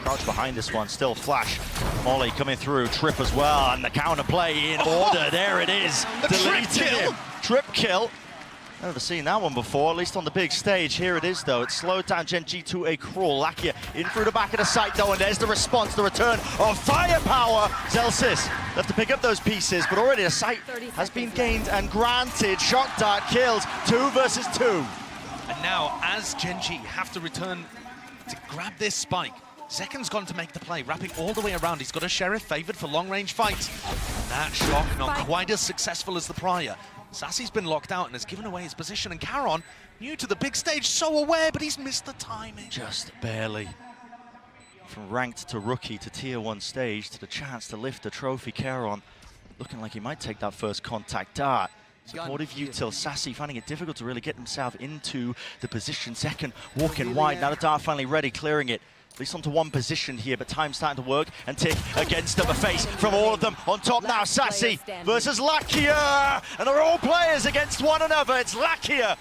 crouch behind this one, still flash. Molly coming through, trip as well, and the counter play in order. There it is. The trip kill. Trip kill. Never seen that one before, at least on the big stage. Here it is, though. It's slowed down GENG to a crawl. Lakia in through the back of the site, though, and there's the response, the return of firepower. Zelsis left to pick up those pieces, but already a site has been gained and granted. Shock dart kills, 2 versus 2. And now, as GENG have to return to grab this spike, Zeken's gone to make the play, wrapping all the way around. He's got a Sheriff favored for long-range fights. And that Shock not quite as successful as the prior. Sassy's been locked out and has given away his position, and Caron, new to the big stage, so aware, but he's missed the timing. Just barely. From ranked to rookie to tier 1 stage to the chance to lift the trophy, Caron looking like he might take that first contact dart. Supportive util, Sassy finding it difficult to really get himself into the position. Second, walking wide, now the dart finally ready, clearing it. At least onto one position here, but time's starting to work and tick against them. A face from all of them. On top now, Sassy versus Lakia. And they're all players against one another. It's Lakia.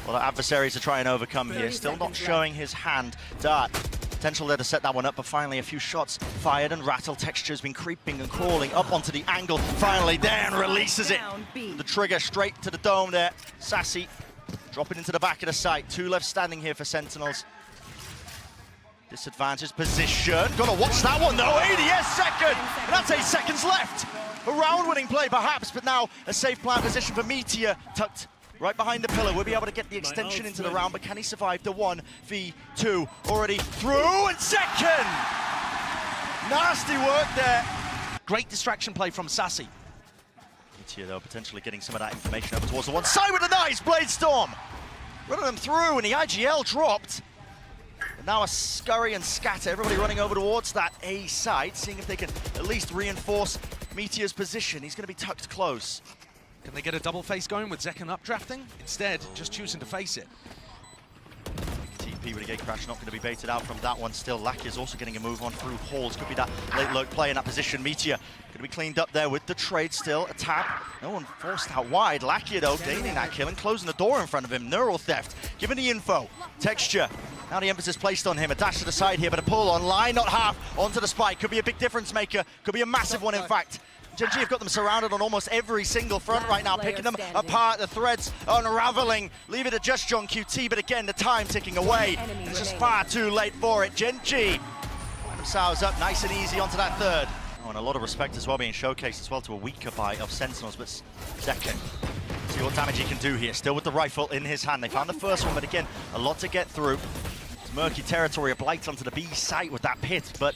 A lot of adversaries to try and overcome here. Still not showing his hand. Dart. Potential there to set that one up, but finally a few shots fired, and Rattle Texture's been creeping and crawling up onto the angle. Finally there, and releases it. The trigger straight to the dome there. Sassy dropping into the back of the site. 2 left standing here for Sentinels. Disadvantaged position. Gotta watch that one though. ADS second. And that's 8 seconds left. A round-winning play perhaps, but now a safe plant position for Meteor, tucked right behind the pillar. We'll be able to get the extension into the round, but can he survive the 1v2? Already through, and second. Nasty work there. Great distraction play from Sassy. Meteor though potentially getting some of that information over towards the one side with a nice Blade Storm. Running them through, and the IGL dropped. But now a scurry and scatter, everybody running over towards that A site, seeing if they can at least reinforce Meteor's position. He's going to be tucked close. Can they get a double face going with Zeken updrafting? Instead, just choosing to face it. TP with a gate crash, not going to be baited out from that one still. Lakia's also getting a move on through Halls. Could be that late lurk play in that position. Meteor going to be cleaned up there with the trade still. A tap. No one forced out wide. Lakia though gaining that kill and closing the door in front of him. Neural theft. Giving the info. Texture. Now the emphasis placed on him. A dash to the side here, but a pull on line, not half, onto the spike. Could be a big difference maker. Could be a massive one, in fact. GENG have got them surrounded on almost every single front right now, picking them apart. The threads unraveling. Leave it to just John QT, but again, the time ticking away. It's just far too late for it. GENG find themselves up nice and easy onto that third. Oh, and a lot of respect as well being showcased as well to a weaker buy of Sentinels, but Zeken. See what damage he can do here. Still with the rifle in his hand. They found the first one, but again, a lot to get through. It's murky territory, a blight onto the B site with that pit, but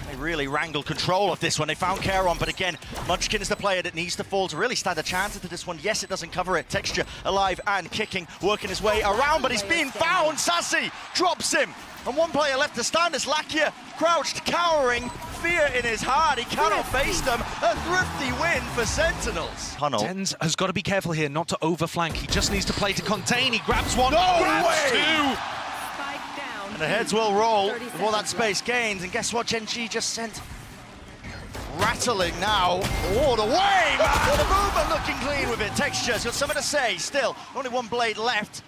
they really wrangled control of this one. They found Caron, but again, Munchkin is the player that needs to fall to really stand a chance into this one. Yes, it doesn't cover it. Texture alive and kicking, working his way around, but he's been found. Sassy drops him, and one player left to stand as Lakia crouched, cowering, fear in his heart. He cannot face them. A thrifty win for Sentinels. TenZ has got to be careful here not to overflank. He just needs to play to contain. He grabs one, No grabs way! 2. And the heads will roll before that space gains. And guess what? GENG just sent rattling now all the way, man! The movement looking clean with it. Texture's got something to say still. Only one blade left.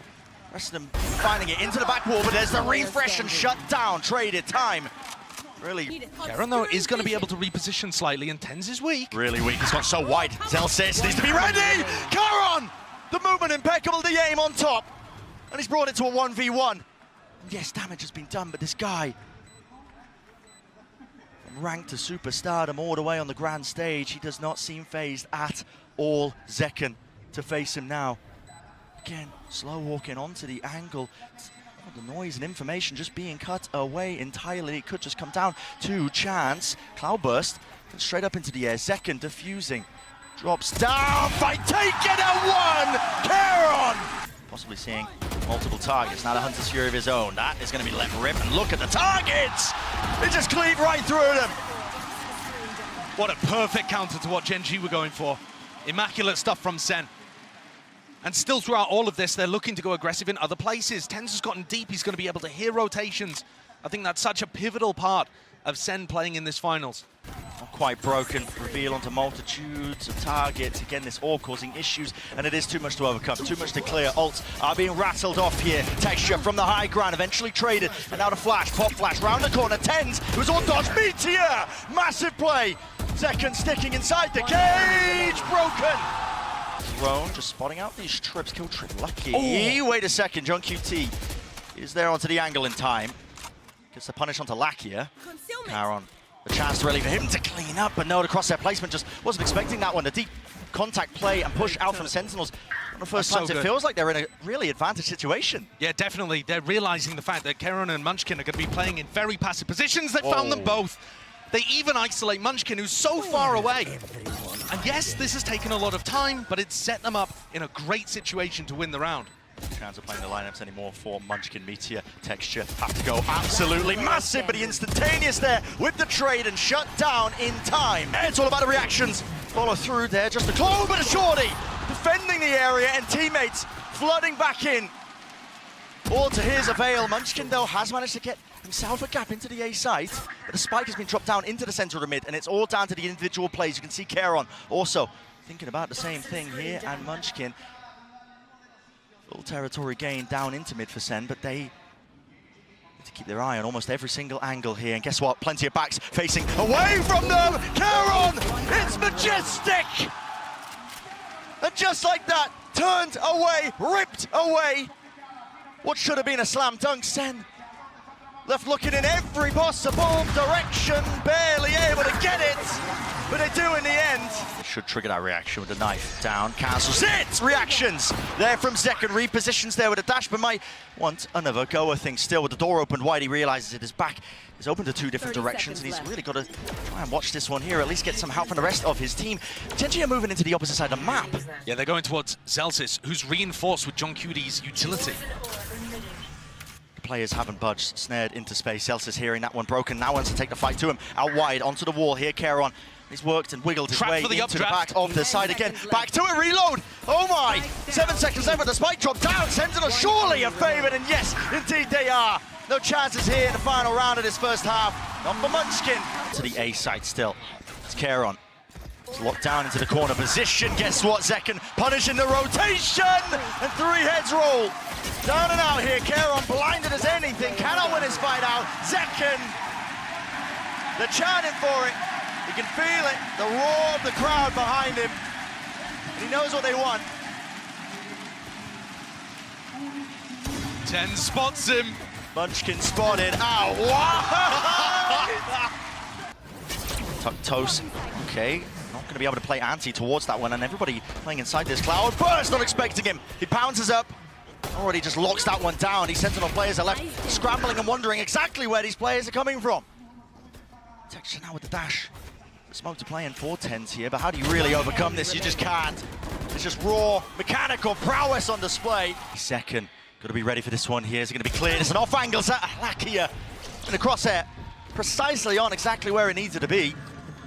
Rest of them finding it into the back wall, but there's the refresh and shut down. Traded time. Really. Caron, though, is going to be able to reposition slightly, and TenZ is weak. Really weak. He's got so wide. Zelsis needs to be ready. Caron! The movement impeccable, the aim on top. And he's brought it to a 1v1. Yes, damage has been done, but this guy, from rank to superstardom all the way on the grand stage, he does not seem phased at all. Zeken to face him now. Again, slow walking onto the angle. The noise and information just being cut away entirely. It could just come down to chance. Cloudburst, then straight up into the air. Zeken diffusing. Drops down, fight taken at 1! Caron! Possibly seeing multiple targets. Now the Hunter's Fury of his own. That is going to be let rip, and look at the targets! They just cleave right through them. What a perfect counter to what GENG were going for. Immaculate stuff from Sen. And still throughout all of this, they're looking to go aggressive in other places. TenZ has gotten deep. He's going to be able to hear rotations. I think that's such a pivotal part of Sen playing in this finals. Not quite broken. Reveal onto multitudes of targets. Again, this all causing issues, and it is too much to overcome, too much to clear. Ults are being rattled off here. Texture from the high ground, eventually traded, and now the flash, pop flash, round the corner, tens. It was all dodge. Meteor! Massive play. Second sticking inside the cage. Broken. Throne just spotting out these trips. Kill trick. Lucky. Oh. Wait a second. John QT is there onto the angle in time. Gets the punish onto Lakia. Caron, the chance really for him to clean up, but no, the crosshair placement just wasn't expecting that one. The deep contact play and push out from Sentinels. On the first times, it feels like they're in a really advantageous situation. Yeah, definitely. They're realizing the fact that Caron and Munchkin are going to be playing in very passive positions. They found them both. They even isolate Munchkin, who's so far away. And yes, this has taken a lot of time, but it's set them up in a great situation to win the round. Chance of playing the lineups anymore for Munchkin. Meteor, Texture have to go absolutely massive, but he instantaneous there with the trade and shut down in time. It's all about the reactions. Follow through there, just a clone, but a shorty defending the area and teammates flooding back in. All to his avail. Munchkin, though, has managed to get himself a gap into the A site, but the spike has been dropped down into the center of the mid, and it's all down to the individual plays. You can see Caron also thinking about the same thing here, and Munchkin. Full territory gain down into mid for Sen, but they need to keep their eye on almost every single angle here. And guess what? Plenty of backs facing away from them. Caron, it's majestic! And just like that, turned away, ripped away. What should have been a slam dunk, Sen left looking in every possible direction, barely able to get it, but they do in the end. Should trigger that reaction with the knife down, cancels it! Reactions there from Zekken, repositions there with a dash, but might want another go, I think. Still with the door opened wide, he realizes it is back. He's open to two different directions, and he's really got to try and watch this one here, at least get some help from the rest of his team. GENG are moving into the opposite side of the map. Yeah, they're going towards Zelsis, who's reinforced with John QT's utility. Players haven't budged, snared into space. Celsius hearing that one broken, now wants to take the fight to him. Out wide, onto the wall here, Caron. He's worked and wiggled his way into the back of the side again. Back to it, reload! Oh my! 7 seconds left, but the spike drop down. Sentinels surely a favourite, and yes, indeed they are. No chances here in the final round of this first half. Not for Munchkin. To the A side still. It's Caron. It's locked down into the corner position. Guess what, Zekken punishing the rotation! And 3 heads roll. Down and out here, Caron blinded as anything, cannot win his fight out. Zekken, they're chanting for it. He can feel it, the roar of the crowd behind him. And he knows what they want. 10 spots him. Munchkin spotted. Ow, wow! Toast, okay. Not going to be able to play anti towards that one, and everybody playing inside this cloud burst, not expecting him. He pounces up. Already just locks that one down. These Sentinel players are left scrambling and wondering exactly where these players are coming from. Texture now with the dash. Smoke to play in 4-10s here, but how do you really overcome this? You just can't. It's just raw mechanical prowess on display. Second, got to be ready for this one here. Is it going to be cleared? It's an off angle. Lakia in the crosshair, precisely on exactly where it needed to be.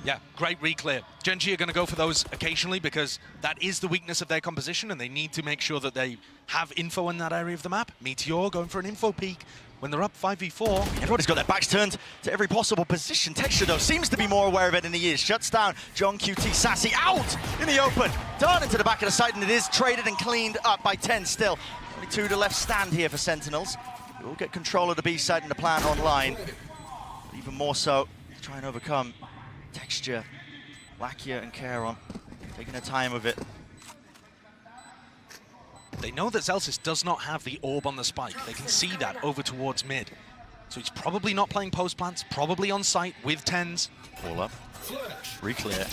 Yeah, great reclear. GENG are going to go for those occasionally because that is the weakness of their composition, and they need to make sure that they have info in that area of the map. Meteor going for an info peek when they're up 5v4. Everybody's got their backs turned to every possible position. Texture, though, seems to be more aware of it than he is. Shuts down John QT. Sassy out in the open. Down into the back of the site, and it is traded and cleaned up by 10 still. Only 2 to left stand here for Sentinels. We'll get control of the B side and the plan online. But even more so, to try and overcome Texture, Lakia and Caron taking their time with it. They know that Zelsis does not have the orb on the spike. They can see that over towards mid. So he's probably not playing post plants, probably on site with 10s. All up, re-clear.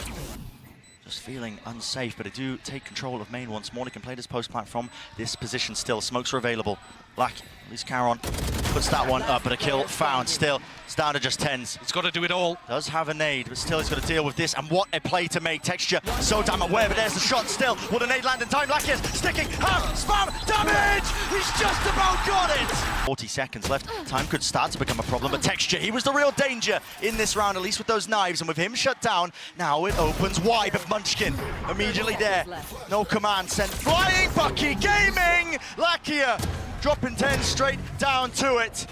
Just feeling unsafe, but they do take control of main once more. They can play this post plant from this position still. Smokes are available. Lakia, at least Caron puts that one up, but a kill found still. It's down to just 10s. He's got to do it all. Does have a nade, but still he's got to deal with this. And what a play to make. Texture so damn aware, but there's the shot still. Will the nade land in time? Lakia's sticking. Spam damage! He's just about got it! 40 seconds left. Time could start to become a problem, but Texture, he was the real danger in this round, at least with those knives. And with him shut down, now it opens wide. But Munchkin immediately there. No command sent flying. Bucky Gaming! Lakia dropping 10 straight down to it.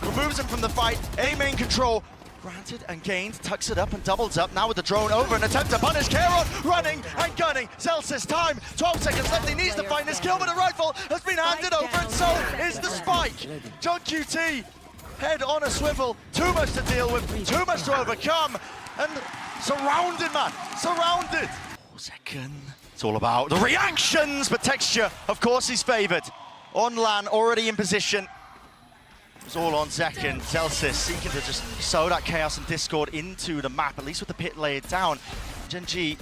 Removes him from the fight, A main control, granted and gained, tucks it up and doubles up. Now with the drone over, an attempt to punish Kieran, running and gunning. Zelsis time, 12 seconds left. He needs to find this kill, but a rifle has been handed over, and so is the spike. John QT, head on a swivel, too much to deal with, too much to overcome, and surrounded, man, surrounded. Second, it's all about the reactions, but Texture, of course, he's favored. On LAN, already in position. It's all on Zekken. Zelsis seeking to just sow that chaos and discord into the map, at least with the pit laid down. GENG,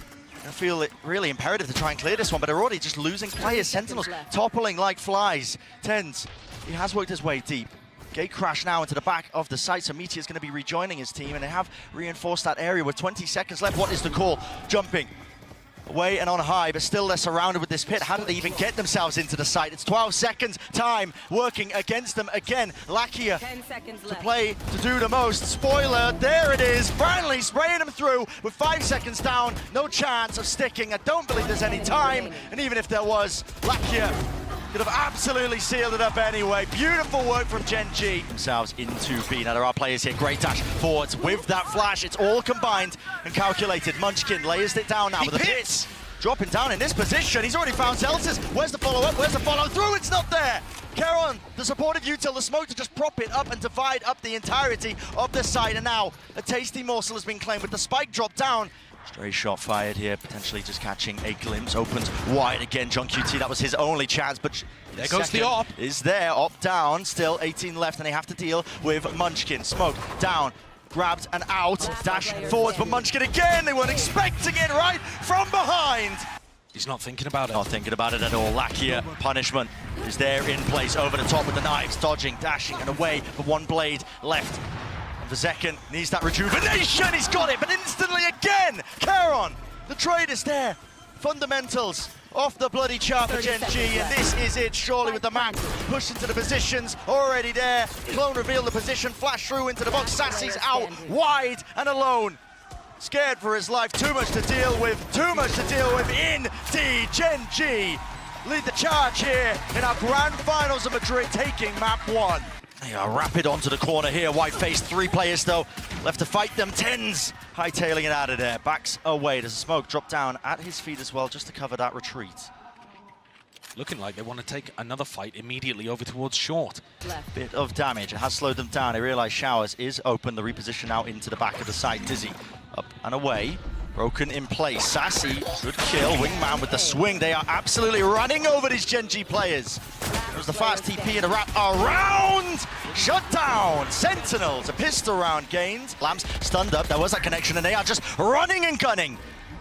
I feel it really imperative to try and clear this one, but they're already just losing players. Sentinels toppling like flies. Tens, he has worked his way deep. Gate crash now into the back of the site, so Meteor's going to be rejoining his team, and they have reinforced that area with 20 seconds left. What is the call? Jumping away and on high, but still they're surrounded with this pit. How did they even get themselves into the site? It's 12 seconds, time working against them again. Lakia to play, to do the most. Spoiler, there it is, finally spraying them through with 5 seconds down. No chance of sticking. I don't believe there's any time, and even if there was, Lakia could have absolutely sealed it up anyway. Beautiful work from GENG. Themselves into B. Now there are players here. Great dash forwards with that flash. It's all combined and calculated. Munchkin layers it down now with the pits. Dropping down in this position. He's already found Zelsis. Where's the follow-up? Where's the follow-through? It's not there. Caron, the supportive util, the smoke to just prop it up and divide up the entirety of the site. And now a tasty morsel has been claimed with the spike drop down. Stray shot fired here, potentially just catching a glimpse. Opens wide again, John QT, that was his only chance, but there goes the op. Is there, op down, still 18 left, and they have to deal with Munchkin. Smoke down, grabbed and out, dash forwards, but Munchkin again, they weren't expecting it, right? From behind. He's not thinking about it. Not thinking about it at all. Lakia, punishment is there in place, over the top with the knives, dodging, dashing, and away for one blade left. The Zekken needs that rejuvenation, he's got it, but instantly again, Caron, the trade is there. Fundamentals off the bloody chart for GENG, and this is it, surely, with the map pushed into the positions, already there. Clone revealed the position, flash through into the box, Sassy's out, wide and alone. Scared for his life, too much to deal with, indeed. GENG lead the charge here in our grand finals of Madrid, taking map 1. They are rapid onto the corner here. White face, 3 players though left to fight them. Tens hightailing it out of there. Backs away. There's a smoke drop down at his feet as well, just to cover that retreat. Looking like they want to take another fight immediately over towards short. Bit of damage. It has slowed them down. They realize Showers is open. The reposition now into the back of the site. Dizzy up and away. Broken in place. Sassy, good kill. Wingman with the swing. They are absolutely running over these GENG players. There's the fast TP and a wrap around. Shut down. Sentinels, a pistol round gained. Lambs stunned up. There was that connection, and they are just running and gunning.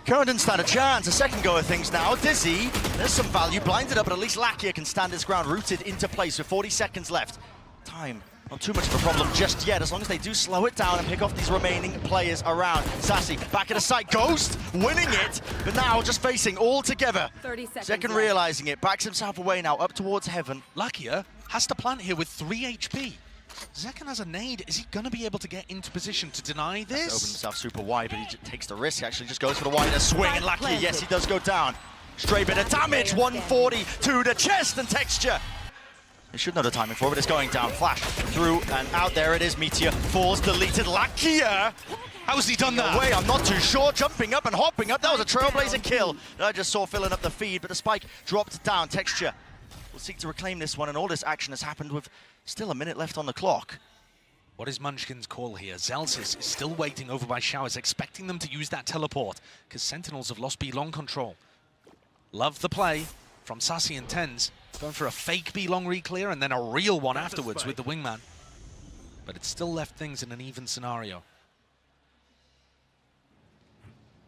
Current didn't stand a chance. A second go of things now. Dizzy, there's some value. Blinded up, but at least Lakia can stand his ground. Rooted into place with 40 seconds left. Time. Not too much of a problem just yet, as long as they do slow it down and pick off these remaining players around. Sassy, back at the site, Ghost, winning it, but now just facing all together. 30 seconds Second left. realizing it, backs himself away now, up towards heaven. Lakia has to plant here with 3 HP. Zekken has a nade. Is he going to be able to get into position to deny this? Opened himself super wide, but he takes the risk, actually just goes for the wider swing, and Lakia, yes, he does go down. Straight bit of damage, 140 to the chest, and Texture. They should know the timing for it, but it's going down. Flash through and out. There it is. Meteor falls, deleted. Lakia. How has he done that? Away, I'm not too sure. Jumping up and hopping up. That was a trailblazer kill that I just saw filling up the feed, but the spike dropped down. Texture will seek to reclaim this one, and all this action has happened with still a minute left on the clock. What is Munchkin's call here? Zelsis is still waiting over by Showers, expecting them to use that teleport, because Sentinels have lost B long control. Love the play from Sassy and Tens. Going for a fake B long re-clear and then a real one afterwards with the wingman. But it still left things in an even scenario.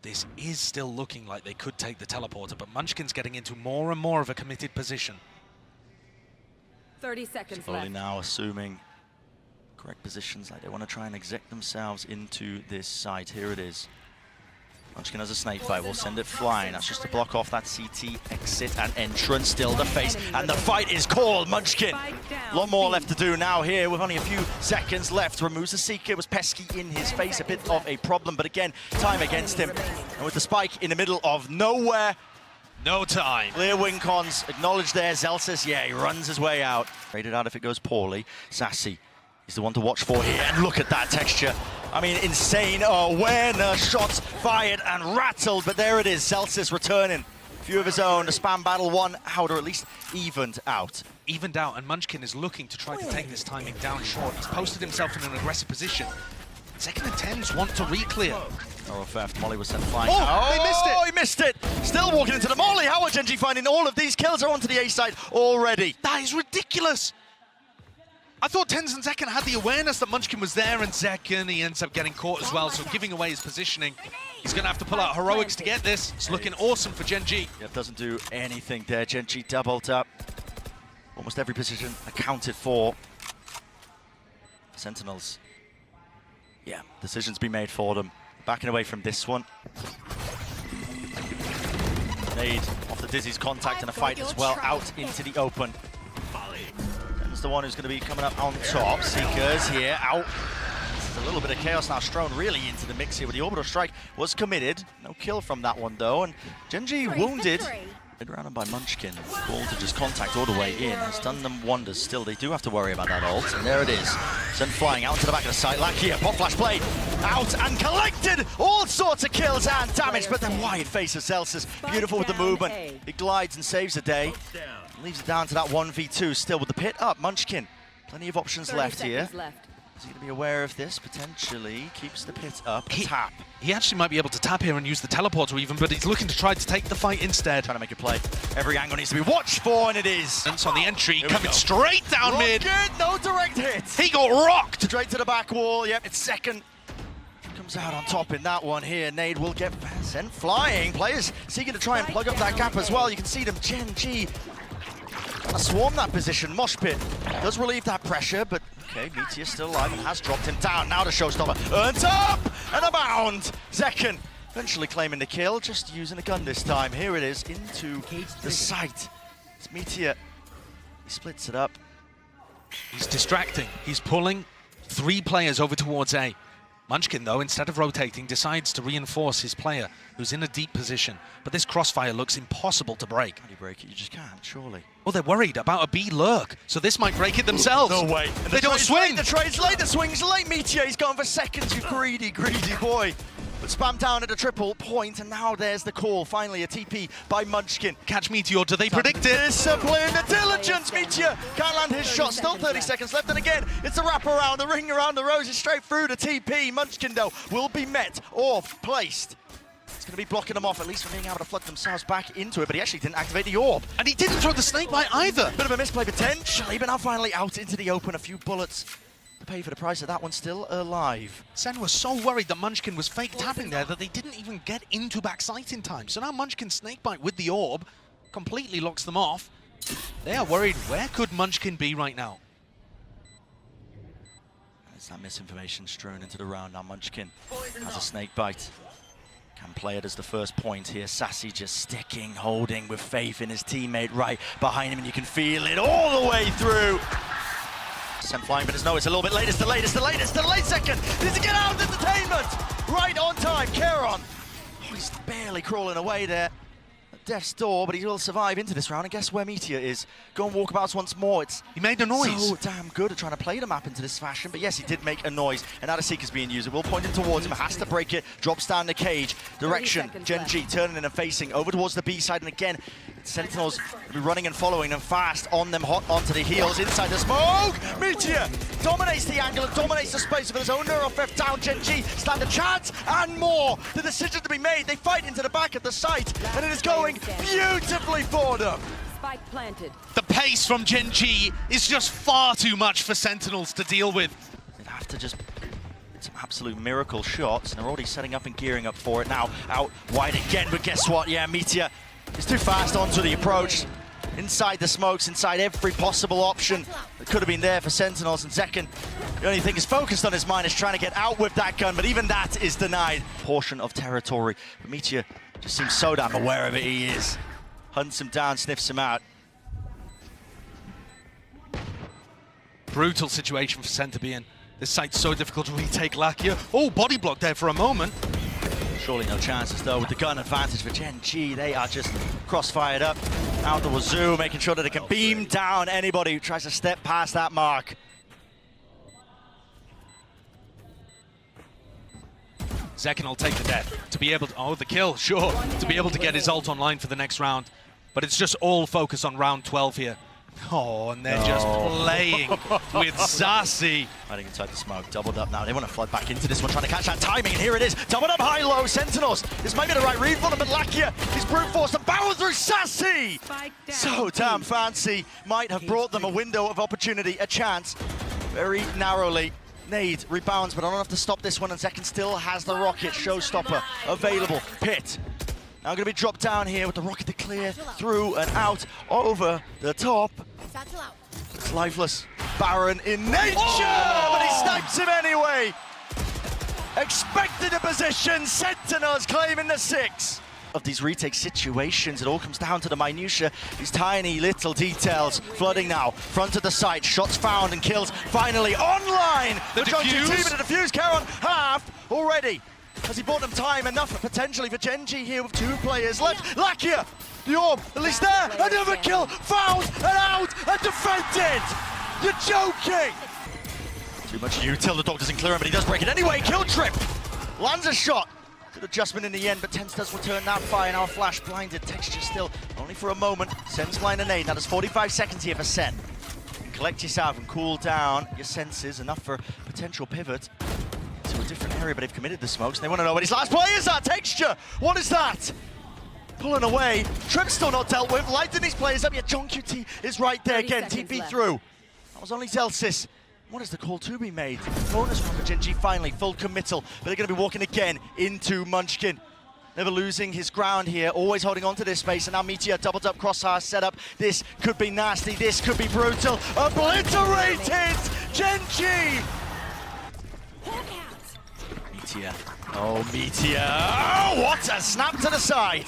This is still looking like they could take the teleporter, but Munchkin's getting into more and more of a committed position. 30 seconds Slowly left. now assuming correct positions, like they want to try and exec themselves into this site. Here it is. Munchkin has a snake bite, we'll send it flying. That's just to block off that CT exit and entrance. Still the face, and the fight is called. Munchkin, a lot more left to do now here with only a few seconds left. Removes the Seeker, it was pesky in his face, a bit of a problem, but again, time against him. And with the spike in the middle of nowhere, No time. clear wing cons, acknowledged there. Zelsis, yeah, he runs his way out. Rated out if it goes poorly. Sassy, he's the one to watch for here, and look at that Texture. I mean, insane awareness, shots fired and rattled, but there it is, Celsius returning. Few of his own, the spam battle one out, or at least evened out. Evened out, and Munchkin is looking to try to take this timing down short. He's posted himself in an aggressive position. Second attempts want to re-clear. Oh, theft. Molly was sent flying. Oh, they missed it! Oh, he missed it! Still walking into the Molly. How are GENG finding all of these kills are onto the A side already? That is ridiculous! I thought Tens and Zekken had the awareness that Munchkin was there, and Zekken, he ends up getting caught as well, so giving away his positioning. He's going to have to pull out heroics to get this. It's looking awesome for GENG. Yep, doesn't do anything there. GENG doubled up. Almost every position accounted for. Sentinels. Yeah, decisions be made for them. Backing away from this one. Nade off the Dizzy's contact and a fight as well out into the open. That's the one who's going to be coming up on top. Seekers here out. This is a little bit of chaos now. Strone really into the mix here with the orbital strike. Was committed. No kill from that one though. And GENG wounded. Around him by Munchkin. Ball to just contact all the way in. Has done them wonders. Still, they do have to worry about that ult. And there it is. Sent flying out to the back of the site. Lakia, pop flash played. Out and collected. All sorts of kills and damage. But then wide face of Celsius. Beautiful with the movement. He glides and saves the day. Leaves it down to that 1v2. Still with the pit up. Munchkin. Plenty of options left here. Is he going to be aware of this? Potentially. Keeps the pit up. Tap. He actually might be able to tap here and use the teleporter even, but he's looking to try to take the fight instead. Trying to make a play. Every angle needs to be watched for, and it is. And on the entry, coming straight down mid. No direct hit. He got rocked. Straight to the back wall. Yep, it's second. Comes out on top in that one here. Nade will get sent flying. Players seeking to try and plug up that gap as well. You can see them. GENG trying to swarm that position. Mosh pit does relieve that pressure, but okay, Meteor still alive and has dropped him down. Now the showstopper. Earns up and a bound. Zekken eventually claiming the kill, just using a gun this time. Here it is into the site. It's Meteor. He splits it up. He's distracting. He's pulling 3 players over towards A. Munchkin, though, instead of rotating, decides to reinforce his player, who's in a deep position. But this crossfire looks impossible to break. How do you break it? You just can't, surely. Well, they're worried about a B lurk, so this might break it themselves. No way. And they don't swing. The trade's late, the swing's late. Meteor, he's gone for seconds, you greedy, greedy boy. But spam down at a triple point, and now there's the call. Finally, a TP by Munchkin. Catch Meteor, do they predict it? Discipline, the diligence, Meteor can't land his shot. Still 30 seconds left, and again, it's a wrap around, the ring around the roses, straight through the TP. Munchkin, though, will be met or placed. It's going to be blocking them off, at least from being able to flood themselves back into it, but he actually didn't activate the orb. And he didn't throw the snakebite either. Bit of a misplay potentially, but now finally out into the open. A few bullets to pay for the price of that one, still alive. SEN was so worried that Munchkin was fake tapping there that they didn't even get into backside in time. So now Munchkin's snakebite with the orb completely locks them off. They are worried, where could Munchkin be right now? There's that misinformation strewn into the round. Now Munchkin has a snakebite. Can play it as the first point here. Sassy just sticking, holding with faith in his teammate right behind him, and you can feel it all the way through. Sent flying, but it's no, it's a little bit late. It's the late second. Needs to get out of entertainment. Right on time, Kieran. Oh, he's barely crawling away there. Death's door, but he will survive into this round. And guess where Meteor is? Go and walkabouts once more. He made a noise. So damn good at trying to play the map into this fashion. But yes, he did make a noise. And now the Seeker's being used. It will point him towards him. Has to break it. Drops down the cage. Direction. GENG turning in and facing over towards the B side. And again, Sentinels will be running and following them fast on them, hot onto the heels. Inside the smoke. Meteor dominates the angle and dominates the space with his own neural theft down. GENG stand a chance and more. The decision to be made. They fight into the back of the site. And it is going beautifully for them. Spike planted. The pace from GENG is just far too much for Sentinels to deal with. They'd have to just some absolute miracle shots, and they're already setting up and gearing up for it now. Out wide again, but guess what? Yeah, Meteor is too fast onto the approach. Inside the smokes, inside every possible option that could have been there for Sentinels, and Zekken, the only thing is focused on his mind is trying to get out with that gun, but even that is denied. Portion of territory. But Meteor just seems so damn aware of it. He is. Hunts him down, sniffs him out. Brutal situation for SEN to be in. This site's so difficult to retake Lakia. Oh, body block there for a moment. Surely no chances though with the gun advantage for GENG. They are just cross-fired up out the wazoo, making sure that they can beam down anybody who tries to step past that mark. Zekken will take the death to be able to, oh, the kill, sure, to be able to get his ult online for the next round. But it's just all focus on round 12 here. Oh, and they're just playing with Sassy. Hiding inside the smoke, doubled up now. They want to flood back into this one, trying to catch that timing, and here it is. Doubled up high-low, Sentinels. This might be the right read for them, but Lakia is brute force to barrel through Sassy. So damn fancy. Might have brought them a window of opportunity, a chance, very narrowly. Nade rebounds, but not enough to stop this one, and Zekken still has the rocket showstopper available. Pit. Now going to be dropped down here with the rocket to clear through and out over the top. It's lifeless. Baron in nature, but he snipes him anyway. Expected a position, Sentinels claiming the 6. Of these retake situations, it all comes down to the minutiae, these tiny little details. Flooding now, front of the site, shots found and kills finally online. The defuse. Team and the defuse, Karon half already. Has he bought them time enough potentially for GENG here with 2 players left? Lakia, the orb, at least there, another kill, found and out and defended. You're joking. Too much util, the dog doesn't clear him, but he does break it anyway. Kill trip, lands a shot. Good adjustment in the end, but Tense does return that fire. Now flash blinded, Texture still only for a moment. Sen's blind and nade. Now there's 45 seconds here for Sen. You can collect yourself and cool down your senses, enough for potential pivot to a different area, but they've committed the smokes. And they want to know what his last play is. That Texture, what is that? Pulling away. Trip's still not dealt with. Lighting these players up. Yet John QT is right there again. TP left. through. That was only Zelsis. What is the call to be made? Bonus round for GENG finally, full committal, but they're going to be walking again into Munchkin. Never losing his ground here, always holding on to this space, and now Meteor doubled up crosshair setup. This could be nasty, this could be brutal. Obliterated! GENG! Meteor. Oh, Meteor. Oh, what a snap to the side.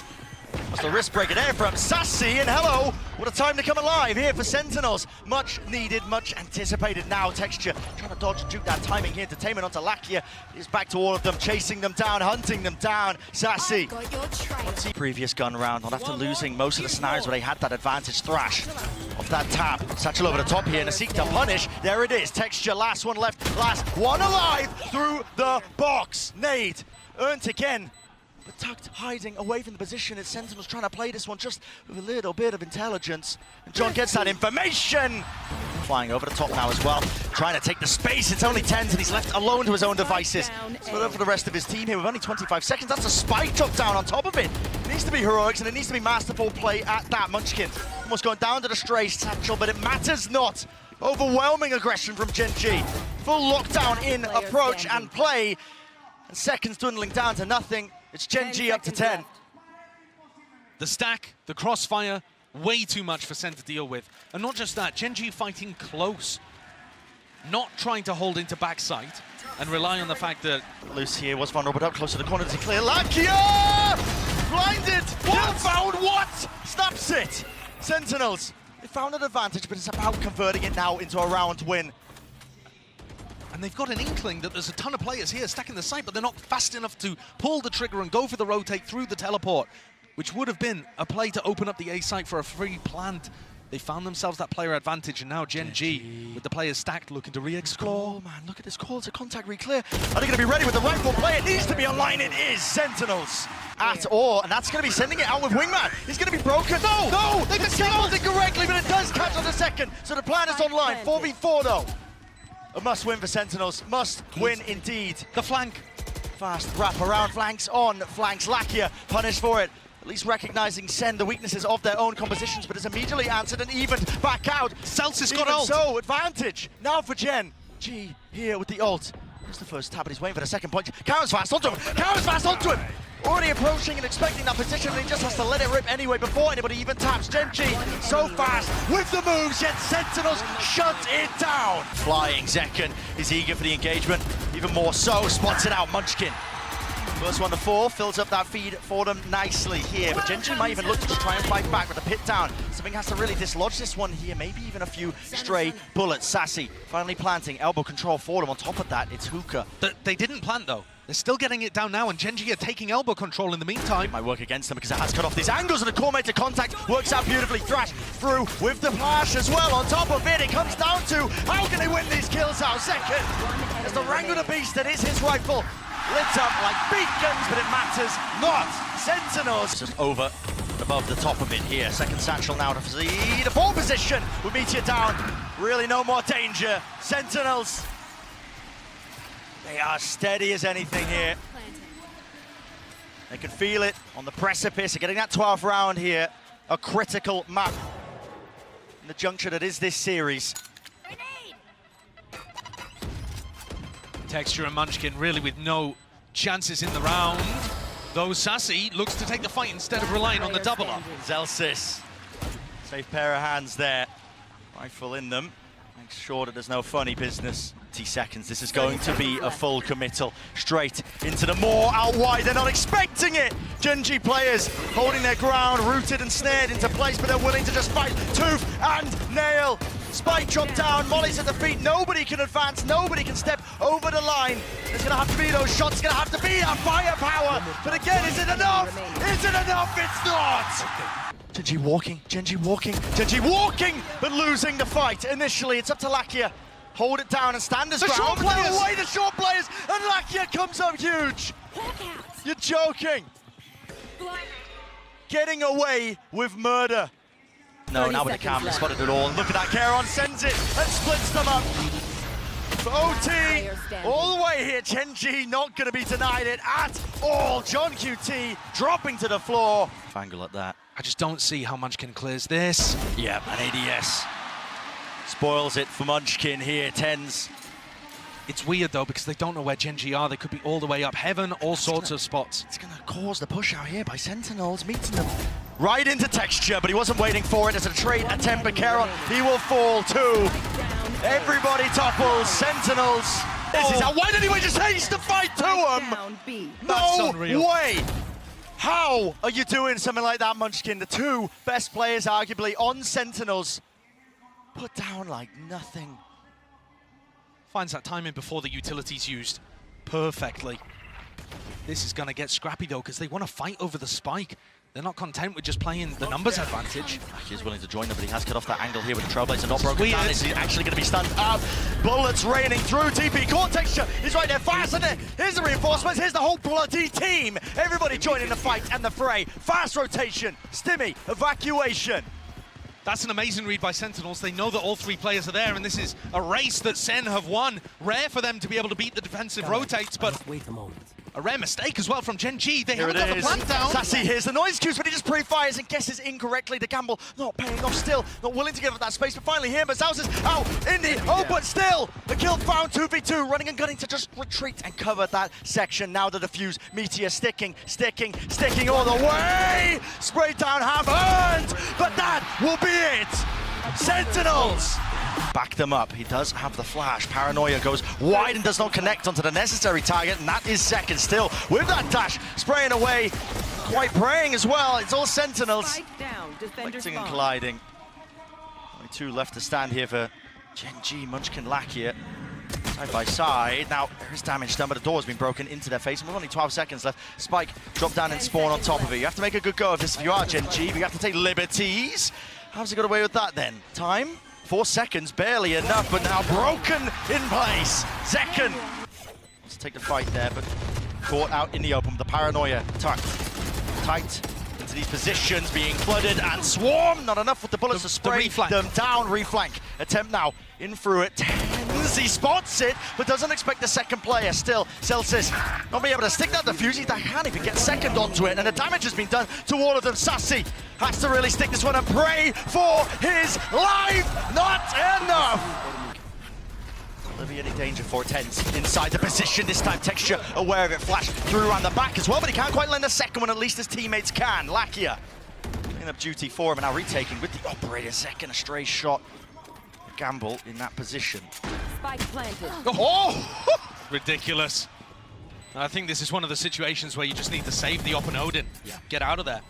That's the wrist breaker there from Sassy, and hello, what a time to come alive here for Sentinels. Much needed, much anticipated now. Texture trying to dodge and juke that timing here. Entertainment onto Lakia. Is back to all of them, chasing them down, hunting them down. Sassy. What's the previous gun round? Not after losing most of the scenarios where they had that advantage. Thrash off that tap. Satchel over the top here and a seek to punish. There it is. Texture, last one left, last one alive through the box. Nade earned again. But tucked, hiding away from the position. It's Sentinels trying to play this one just with a little bit of intelligence. And John gets that information. Flying over the top now as well. Trying to take the space. It's only 10s and he's left alone to his own devices. So for the rest of his team here with only 25 seconds. That's a spike drop down on top of it. It needs to be heroics and it needs to be masterful play at that. Munchkin almost going down to the stray satchel, but it matters not. Overwhelming aggression from GENG. Full lockdown in approach and play. And seconds dwindling down to nothing. It's GENG up to 10. The stack, the crossfire, way too much for Sen to deal with. And not just that, GENG fighting close. Not trying to hold into backside and rely on the fact that... Loose here was vulnerable, but up close to the corner to clear. Lakia! Blinded! Kill found what? Snaps it! Sentinels, they found an advantage, but it's about converting it now into a round win. And they've got an inkling that there's a ton of players here stacking the site, but they're not fast enough to pull the trigger and go for the rotate through the teleport, which would have been a play to open up the A site for a free plant. They found themselves that player advantage, and now GENG, with the players stacked, looking to re-explore. Oh man, look at this call to contact re-clear. Are they going to be ready with the rifle play? It needs to be online. It is Sentinels. At all, and that's going to be sending it out with Wingman. He's going to be broken. No, they disabled it correctly, but it does catch on the second. So the plan is online. 4v4 though. A must win for Sentinels. Must win indeed. The flank. Fast wrap around flanks on flanks. Lakia punished for it. At least recognizing Sen the weaknesses of their own compositions, but is immediately answered and evened back out. Celsius got Even ult. so, advantage now for GENG here with the ult. Here's the first tap, but he's waiting for the second point. Karen's fast onto him. Karen's fast onto him. Already approaching and expecting that position, and he just has to let it rip anyway before anybody even taps. GENG so fast with the moves, yet Sentinels shut it down. Flying Zekken is eager for the engagement, even more so, spots it out. Munchkin. First one to fall, fills up that feed for them nicely here, but GENG might even look to just try and fight back with the pit down. Something has to really dislodge this one here, maybe even a few stray bullets. Sassy finally planting, elbow control for them. On top of that, it's Hookah. They didn't plant though. They're still getting it down now, and GENG are taking elbow control in the meantime. It might work against them because it has cut off these angles, and the core mate to contact works out beautifully. Thrash through with the flash as well. On top of it, it comes down to how can they win these kills out? Second, as the Wrangle the Beast that is his rifle lit up like beacons, but it matters not. Sentinels just over and above the top of it here. Second satchel now to the ball position with Meteor down. Really no more danger. Sentinels, they are steady as anything here. They can feel it on the precipice of getting that 12th round here. A critical map in the juncture that is this series. Texture and Munchkin really with no chances in the round. Though Sassy looks to take the fight instead of relying on the double up. Zelsis, safe pair of hands there. Rifle in them. Make sure that there's no funny business. 20 seconds, this is going to be a full committal. Straight into the maw, out wide, they're not expecting it! GENG players holding their ground, rooted and snared into place, but they're willing to just fight tooth and nail. Spike dropped down, Molly's at the feet, nobody can advance, nobody can step over the line. There's gonna have to be those shots, gonna have to be that firepower. But again, is it enough? Is it enough? It's not! GENG walking, but losing the fight. Initially, it's up to Lakia. Hold it down and stand as ground. Short players! Away the short players, and Lakia comes up huge. You're joking. Getting away with murder. No, now with the camera, spotted it all. Look at that, Karen sends it and splits them up. For OT, all the way here, GENG not going to be denied it at all. John QT dropping to the floor. Angle at that. I just don't see how Munchkin clears this. Yeah, an ADS. Spoils it for Munchkin here, tens. It's weird though, because they don't know where GENG are. They could be all the way up heaven, all sorts of spots. It's gonna cause the push out here by Sentinels, meeting them right into texture, but he wasn't waiting for it. As a trade attempt by Caron, he will fall too. Everybody topples, Sentinels. This is how, why did he just haste the fight to him? No way! How are you doing something like that, Munchkin? The two best players, arguably, on Sentinels, put down like nothing. Finds that timing before the utility's used perfectly. This is going to get scrappy though, because they want to fight over the spike. They're not content with just playing the numbers advantage. He is willing to join them, but he has cut off that angle here with the Trailblazer not broken down. Is he actually going to be stunned up? Bullets raining through TP. Core texture is right there, fast in it. Here's the reinforcements, here's the whole bloody team. Everybody joining the fight and the fray. Fast rotation, Stimmy, evacuation. That's an amazing read by Sentinels. They know that all three players are there, and this is a race that SEN have won. Rare for them to be able to beat the defensive rotates, but wait a moment. A rare mistake as well from GENG. They haven't got the is. plant down. Sassy hears the noise cues, but he just pre-fires and guesses incorrectly. The gamble not paying off still, not willing to give up that space, but finally here, Mazaus is out in the open still. The kill found, 2v2, running and gunning to just retreat and cover that section. Now the defuse, Meteor sticking all the way. Sprayed down, half-earned, but that will be it. Sentinels. Back them up. He does have the flash. Paranoia goes wide and does not connect onto the necessary target, and that is second still with that dash spraying away. Quite praying as well. It's all Sentinels. Collecting and colliding. Only two left to stand here for GENG, Munchkin, Lakia. Side by side. Now, there is damage done, but the door has been broken into their face, and with only 12 seconds left. Spike drop down and spawn on top of it. You have to make a good go of this if you are GENG, but you have to take liberties. How's he got away with that then? Time? 4 seconds, barely enough, but now broken in place. Zekken wants to take the fight there, but caught out in the open with the Paranoia tight into these positions, being flooded and swarmed. Not enough with the bullets to spray them down. Reflank attempt now in through it. He spots it, but doesn't expect the second player. Still, Celsius not being able to stick that defuse. He can't even get second onto it, and the damage has been done to all of them. Sassy has to really stick this one and pray for his life. Not enough. Will there be any danger for Tens inside the position? This time Texture aware of it, flash through around the back as well, but he can't quite lend a second one, at least his teammates can. Lakia cleaning up duty for him, and now retaking with the operator. Second, a stray shot. Gamble in that position. Spike planted. Oh! Ridiculous. I think this is one of the situations where you just need to save the Op and Odin. Yeah. Get out of there.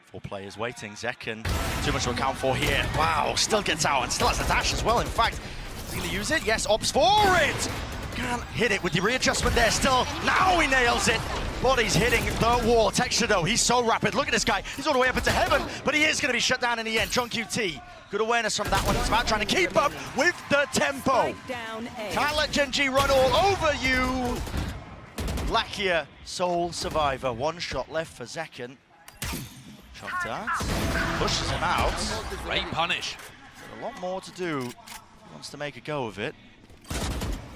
4 players waiting. Zekken, too much to account for here. Wow, still gets out and still has the dash as well. In fact, is he gonna use it? Yes, opts for it. Can't hit it with the readjustment there still. Now he nails it. Body's hitting the wall. Texture though, he's so rapid. Look at this guy. He's all the way up into heaven, but he is going to be shut down in the end. John QT, good awareness from that one. It's about trying to keep up with the tempo. Can't let GENG run all over you. Lakia, sole survivor. One shot left for Zekken. Shot darts, pushes him out. Great punish. A lot more to do. He wants to make a go of it.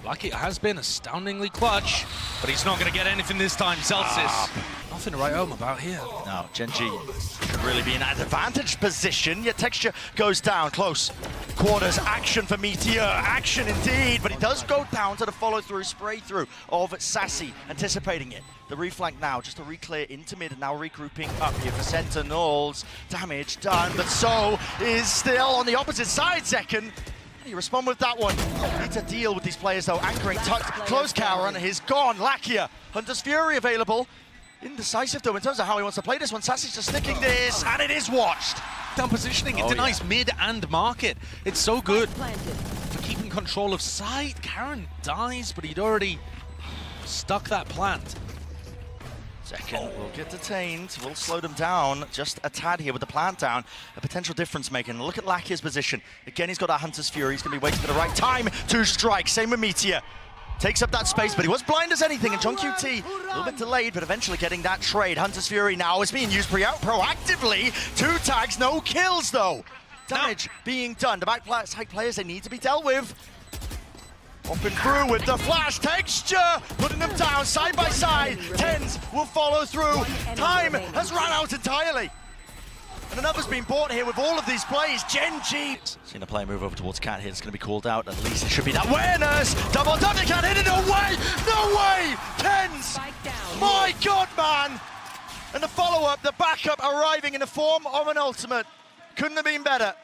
Lucky has been astoundingly clutch, but he's not going to get anything this time. Celsius. Nothing to write home about here. No, GENG should really be in an advantaged position, yet Texture goes down close. Quarters, action for Meteor, action indeed, but he does go down to the follow-through, spray-through of Sassy, anticipating it. The reflank now, just a re-clear into mid, and now regrouping up here for Sentinels. Damage done, but so is still on the opposite side, Zekken. You respond with that one. Need to deal with these players though. Anchoring, tucked, close Karen, he's gone. Lakia, Hunter's Fury available. Indecisive though in terms of how he wants to play this one. Sassy's just sticking this, and it is watched. Down positioning, it denies mid and market. It's so good for keeping control of side. Karen dies, but he'd already stuck that plant. Zekken will get detained, will slow them down just a tad here with the plant down. A potential difference making. Look at Lakia's position. Again, he's got that Hunter's Fury. He's going to be waiting for the right time to strike. Same with Meteor. Takes up that space, but he was blind as anything, and JongQT a little bit delayed, but eventually getting that trade. Hunter's Fury now is being used proactively. 2 tags, no kills though. Damage being done. The backside players, they need to be dealt with. Popping through with the flash. Texture putting them down side by side. Tens will follow through. Time has run out entirely. And another's been bought here with all of these plays. GENG. Seen a player move over towards Cat here. It's going to be called out. At least it should be that awareness. Double tap. They can't hit it. No way. No way. Tens. My God, man. And the follow-up, the backup arriving in the form of an ultimate. Couldn't have been better.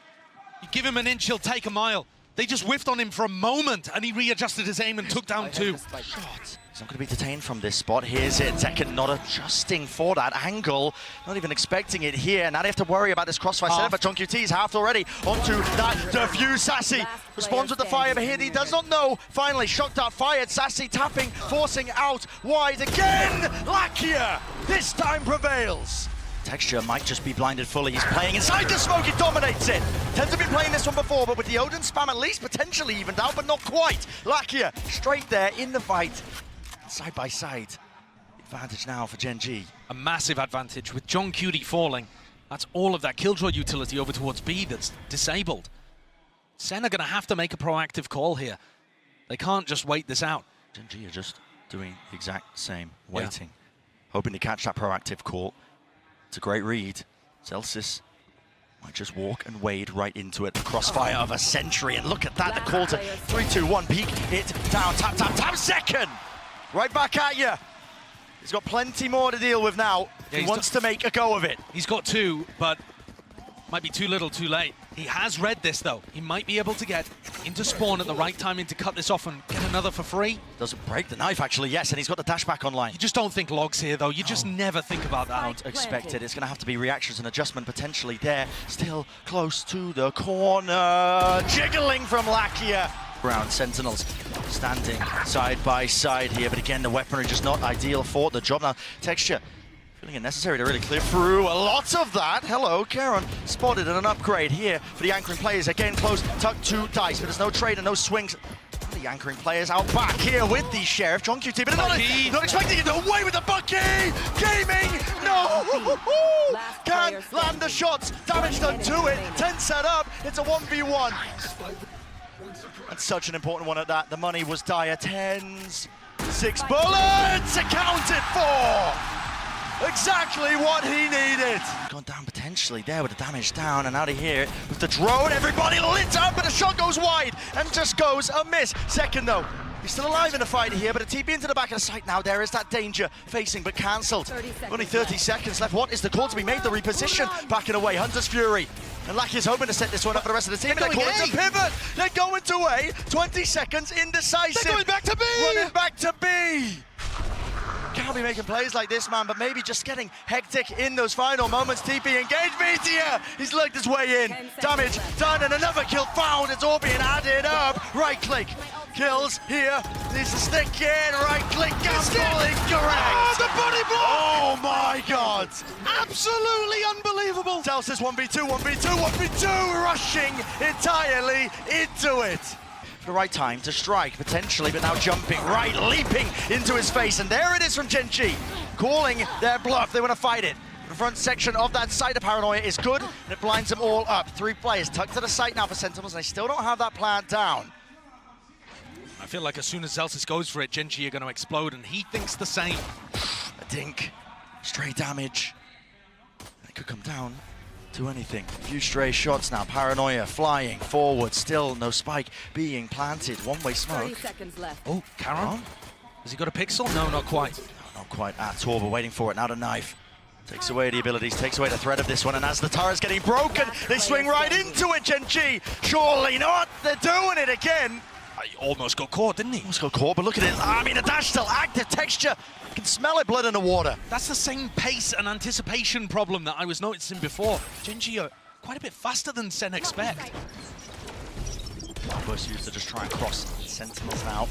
You give him an inch, he'll take a mile. They just whiffed on him for a moment, and he readjusted his aim and took down 2. Shot. He's not going to be detained from this spot. Here's it. Zekken not adjusting for that angle. Not even expecting it here. Now they have to worry about this crossfire setup, but JongQT's halved already onto that diffuse. Sassy responds with the fire, but here he does not know. Finally, shock dart fired. Sassy tapping, forcing out wide again. Lakia this time prevails. Texture might just be blinded fully. He's playing inside the smoke, he dominates it. Tends to be playing this one before, but with the Odin spam at least potentially evened out, but not quite. Lakia straight there in the fight. Side by side. Advantage now for GENG. A massive advantage with JongQT falling. That's all of that Killjoy utility over towards B that's disabled. SEN are going to have to make a proactive call here. They can't just wait this out. GENG are just doing the exact same, waiting. Hoping to catch that proactive call. It's a great read. Celsius might just walk and wade right into it. The crossfire of a century, and look at that, the call to 3, 2, 1, peek it down, tap, tap, tap, Zekken! Right back at you. He's got plenty more to deal with now. Yeah, he wants to make a go of it. He's got 2, but might be too little, too late. He has read this though. He might be able to get into spawn at the right timing to cut this off and get another for free. Doesn't break the knife actually, yes, and he's got the dash back online. You just don't think logs here though. You just never think about that. Don't expect it. It's going to have to be reactions and adjustment potentially there. Still close to the corner. Jiggling from Lakia. Ground Sentinels standing side by side here, but again the weaponry just not ideal for the job. Now Texture feeling it necessary to really clear through a lot of that. Hello, Karen spotted and an upgrade here for the anchoring players. Again close, tuck 2 dice, but there's no trade and no swings. The anchoring players out back here with the Sheriff, JongQT, but not expecting it. Away with the Bucky! Gaming! No! Can't land the shots. Damage done to it. 10 set up. It's a 1v1. And such an important one at that. The money was dire. Tens. 6 bullets accounted for. Exactly what he needed. Gone down potentially there with the damage down, and out of here with the drone. Everybody lit up, but the shot goes wide and just goes a miss. Second though. He's still alive in the fight here, but a TP into the back of the site now. There is that danger facing, but cancelled. Only 30 seconds left. What is the call to be made? The reposition. Backing away. Hunter's Fury. And Lakia's hoping to set this one up for the rest of the team. They're calling to pivot. They're going to A. 20 seconds. Indecisive. They're going back to B. Running back to B. Can't be making plays like this, man, but maybe just getting hectic in those final moments. TP engaged. Meteor. He's lurked his way in. Damage done, and another kill found. It's all being added up. Right click. Kills here. Needs to stick in. Right click. Gamble incorrect. Oh, the body block. Oh my God. Absolutely unbelievable. Celsius 1v2, 1v2, 1v2. Rushing entirely into it. for the right time to strike, potentially, but now jumping right, leaping into his face, and there it is from GENG, calling their bluff. They want to fight it. The front section of that site of Paranoia is good, and it blinds them all up. 3 players tucked to the site now for Sentinels, and they still don't have that plan down. I feel like as soon as Zelsis goes for it, GENG are going to explode, and he thinks the same. A dink, stray damage. It could come down to anything. A few stray shots now. Paranoia flying forward. Still no spike being planted. One-way smoke. 30 seconds left. Oh, Karen? Has he got a pixel? No, not quite. No, not quite at all. We're waiting for it. Now the knife. Takes away the abilities, takes away the threat of this one, and as the turret's getting broken, they swing right into it, GENG. Surely not. They're doing it again. He almost got caught, didn't he? Almost got caught, but look at it. I mean, the dash still active. Texture. You can smell it, blood in the water. That's the same pace and anticipation problem that I was noticing before. GENG are quite a bit faster than SEN expect. Burst used to just try and cross Sentinels now.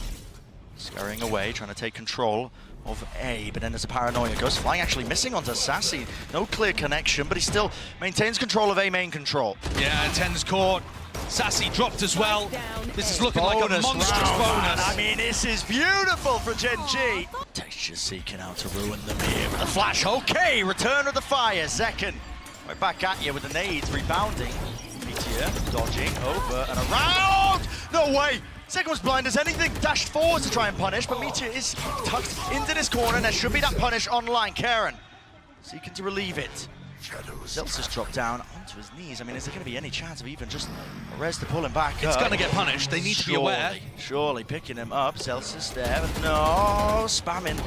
Scurrying away, trying to take control of A, but then there's a Paranoia. Goes flying, actually missing onto Sassy. No clear connection, but he still maintains control of A main control. Yeah, 10's caught. Sassy dropped as well. This is looking like a monstrous bonus. I mean, this is beautiful for GENG. Texture seeking out to ruin them here with a flash. Okay, return of the fire. Zekken right back at you with the nades, rebounding. Meteor dodging over and around. No way. Zekken was blind as anything, dashed forward to try and punish, but Meteor is tucked into this corner, and there should be that punish online. Karen seeking to relieve it. Zelsis dropped down onto his knees. I mean, is there going to be any chance of even just a res to pull him back? It's going to get punished. They need to be aware. Surely picking him up. Zelsis there, but no, spamming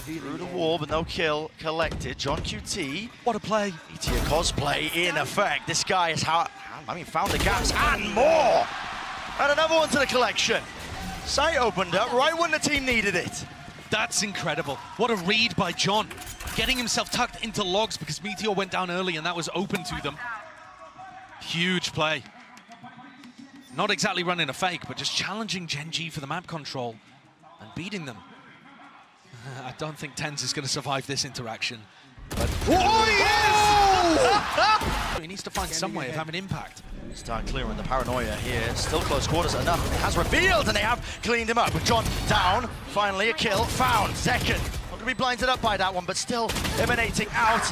through the wall, but no kill collected. John QT. What a play. Meteor cosplay in effect. This guy has, found the gaps and more. And another one to the collection. Sight opened up right when the team needed it. That's incredible. What a read by John. Getting himself tucked into logs because Meteor went down early and that was open to them. Huge play. Not exactly running a fake, but just challenging GENG for the map control and beating them. I don't think Tens is going to survive this interaction. But oh, yes! He needs to find some way of having impact. Start clearing the Paranoia here. Still close quarters enough. It has revealed, and they have cleaned him up. With John down, finally a kill found. Zekken not going to be blinded up by that one, but still emanating out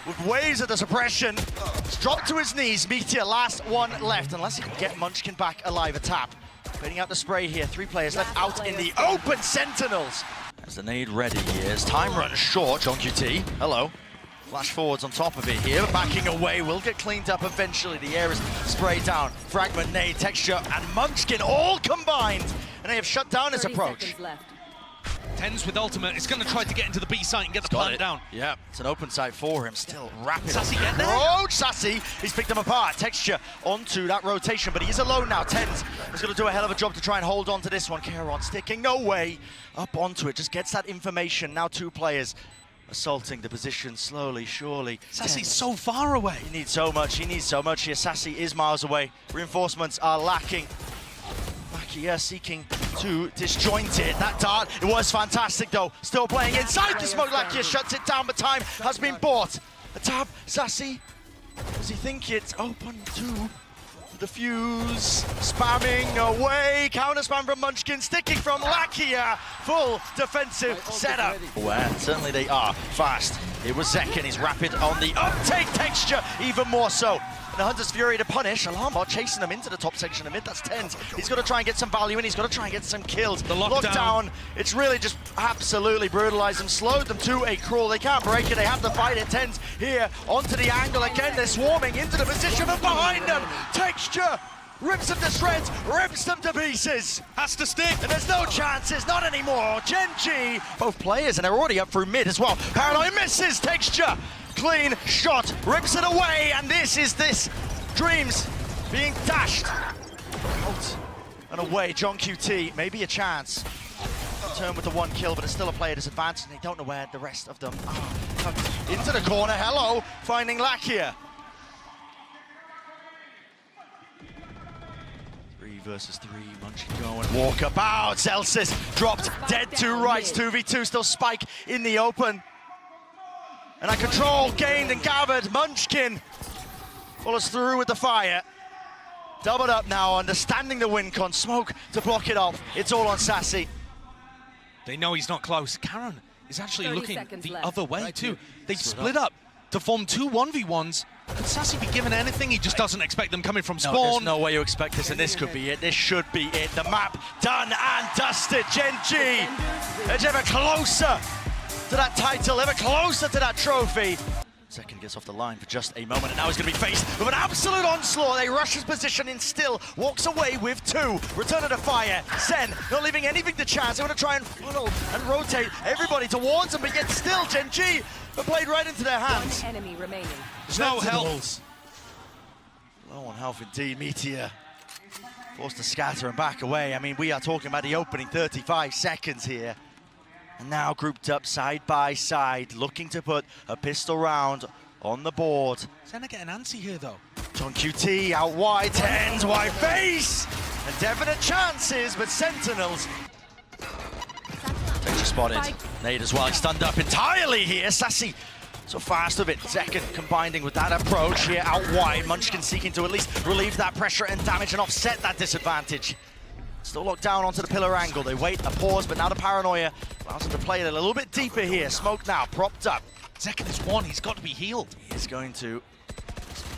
with waves of the suppression. It's dropped to his knees. Meteor, last one left, unless he can get Munchkin back alive. A tap. Fading out the spray here. 3 players left out in the open. Sentinels. As the nade ready here. As time runs short. John QT. Hello. Flash forwards on top of it here, backing away, will get cleaned up eventually. The air is sprayed down. Fragment, nade, texture, and Munchkin all combined. And they have shut down his approach. Tens with ultimate is going to try to get into the B site and get the plant down. Yeah, it's an open site for him. Still rapid Sassy get there? approach. Sassy, he's picked them apart. Texture onto that rotation, but he is alone now. Tens is going to do a hell of a job to try and hold on to this one. Karen sticking, no way. Up onto it, just gets that information. Now 2 players. Assaulting the position slowly, surely. Sassy's so far away. He needs so much here. Sassy is miles away. Reinforcements are lacking. Makia seeking to disjoint it. That dart, it was fantastic though. Still playing inside the smoke. Lakia shuts it down, but time has been bought. A tap, Sassy. Does he think it's open to the fuse? Spamming away. Counter spam from Munchkin, sticking from Lakia. Full defensive setup. Well, certainly they are fast. It was Zekken. He's rapid on the uptake. Texture even more so. And the Hunter's Fury to punish. Alarmbot chasing them into the top section of mid. That's Tens. He's got to try and get some value in. He's got to try and get some kills. The lockdown. It's really just absolutely brutalized them. Slowed them to a crawl. They can't break it. They have to fight it. Tens here onto the angle again. They're swarming into the position and behind them. Texture rips them to shreds, rips them to pieces. Has to stick. And there's no chances, not anymore. GENG, both players, and they're already up through mid as well. Paranoia misses. Texture, clean shot, rips it away, and this Dreams being dashed out and away. John QT, maybe a chance. Turn with the 1 kill, but it's still a player disadvantage, and they don't know where the rest of them are. Into the corner, hello, finding Lakia. 3 versus 3, Munchkin going, walkabout. Zelsis dropped dead to rights, 2v2, still Spike in the open. And a control gained and gathered. Munchkin follows through with the fire. doubled up now, understanding the win con. Smoke to block it off. It's all on Sassy. They know he's not close. Karen is actually looking the other way Right too. here. They've split up to form 2 1v1s. Could Sassy be given anything? He just doesn't expect them coming from No, spawn. there's no way you expect this, and this could be it. This should be it. The map done and dusted. GENG edge ever closer to that title, ever closer to that trophy. Second gets off the line for just a moment, and now he's going to be faced with an absolute onslaught. They rush his position in still, walks away with 2. Return of the fire. SEN not leaving anything to chance. They want to try and funnel and rotate everybody towards them, but yet still GENG are played right into their hands. One enemy remaining. No help. Sentinels. Low on health indeed. Meteor forced to scatter and back away. I mean, we are talking about the opening 35 seconds here. And now grouped up side by side, looking to put a pistol round on the board. Senna getting antsy here though. John QT out wide, tens wide face! And definite chances, but Sentinels. Texture spotted. Nade as well, he's stunned up entirely here. Sassy so fast of it. Second combining with that approach here out wide. Munchkin seeking to at least relieve that pressure and damage and offset that disadvantage. Still locked down onto the pillar angle. They wait, a pause, but now the paranoia allows them to play it a little bit deeper here. Smoke now, propped up. Zekken is 1, he's got to be healed. He is going to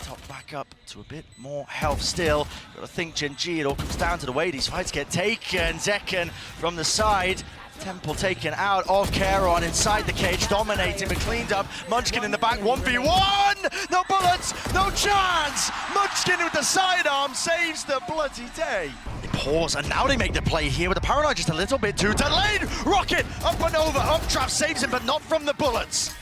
top back up to a bit more health still. Got to think GENG, it all comes down to the way these fights get taken. Zekken from the side. Temple taken out of Charon inside the cage, dominating but cleaned up. Munchkin in the back, 1v1! No bullets, no chance! Munchkin with the sidearm saves the bloody day. They pause, and now they make the play here with the paranoid just a little bit too delayed. Rocket up and over, up trap saves him, but not from the bullets.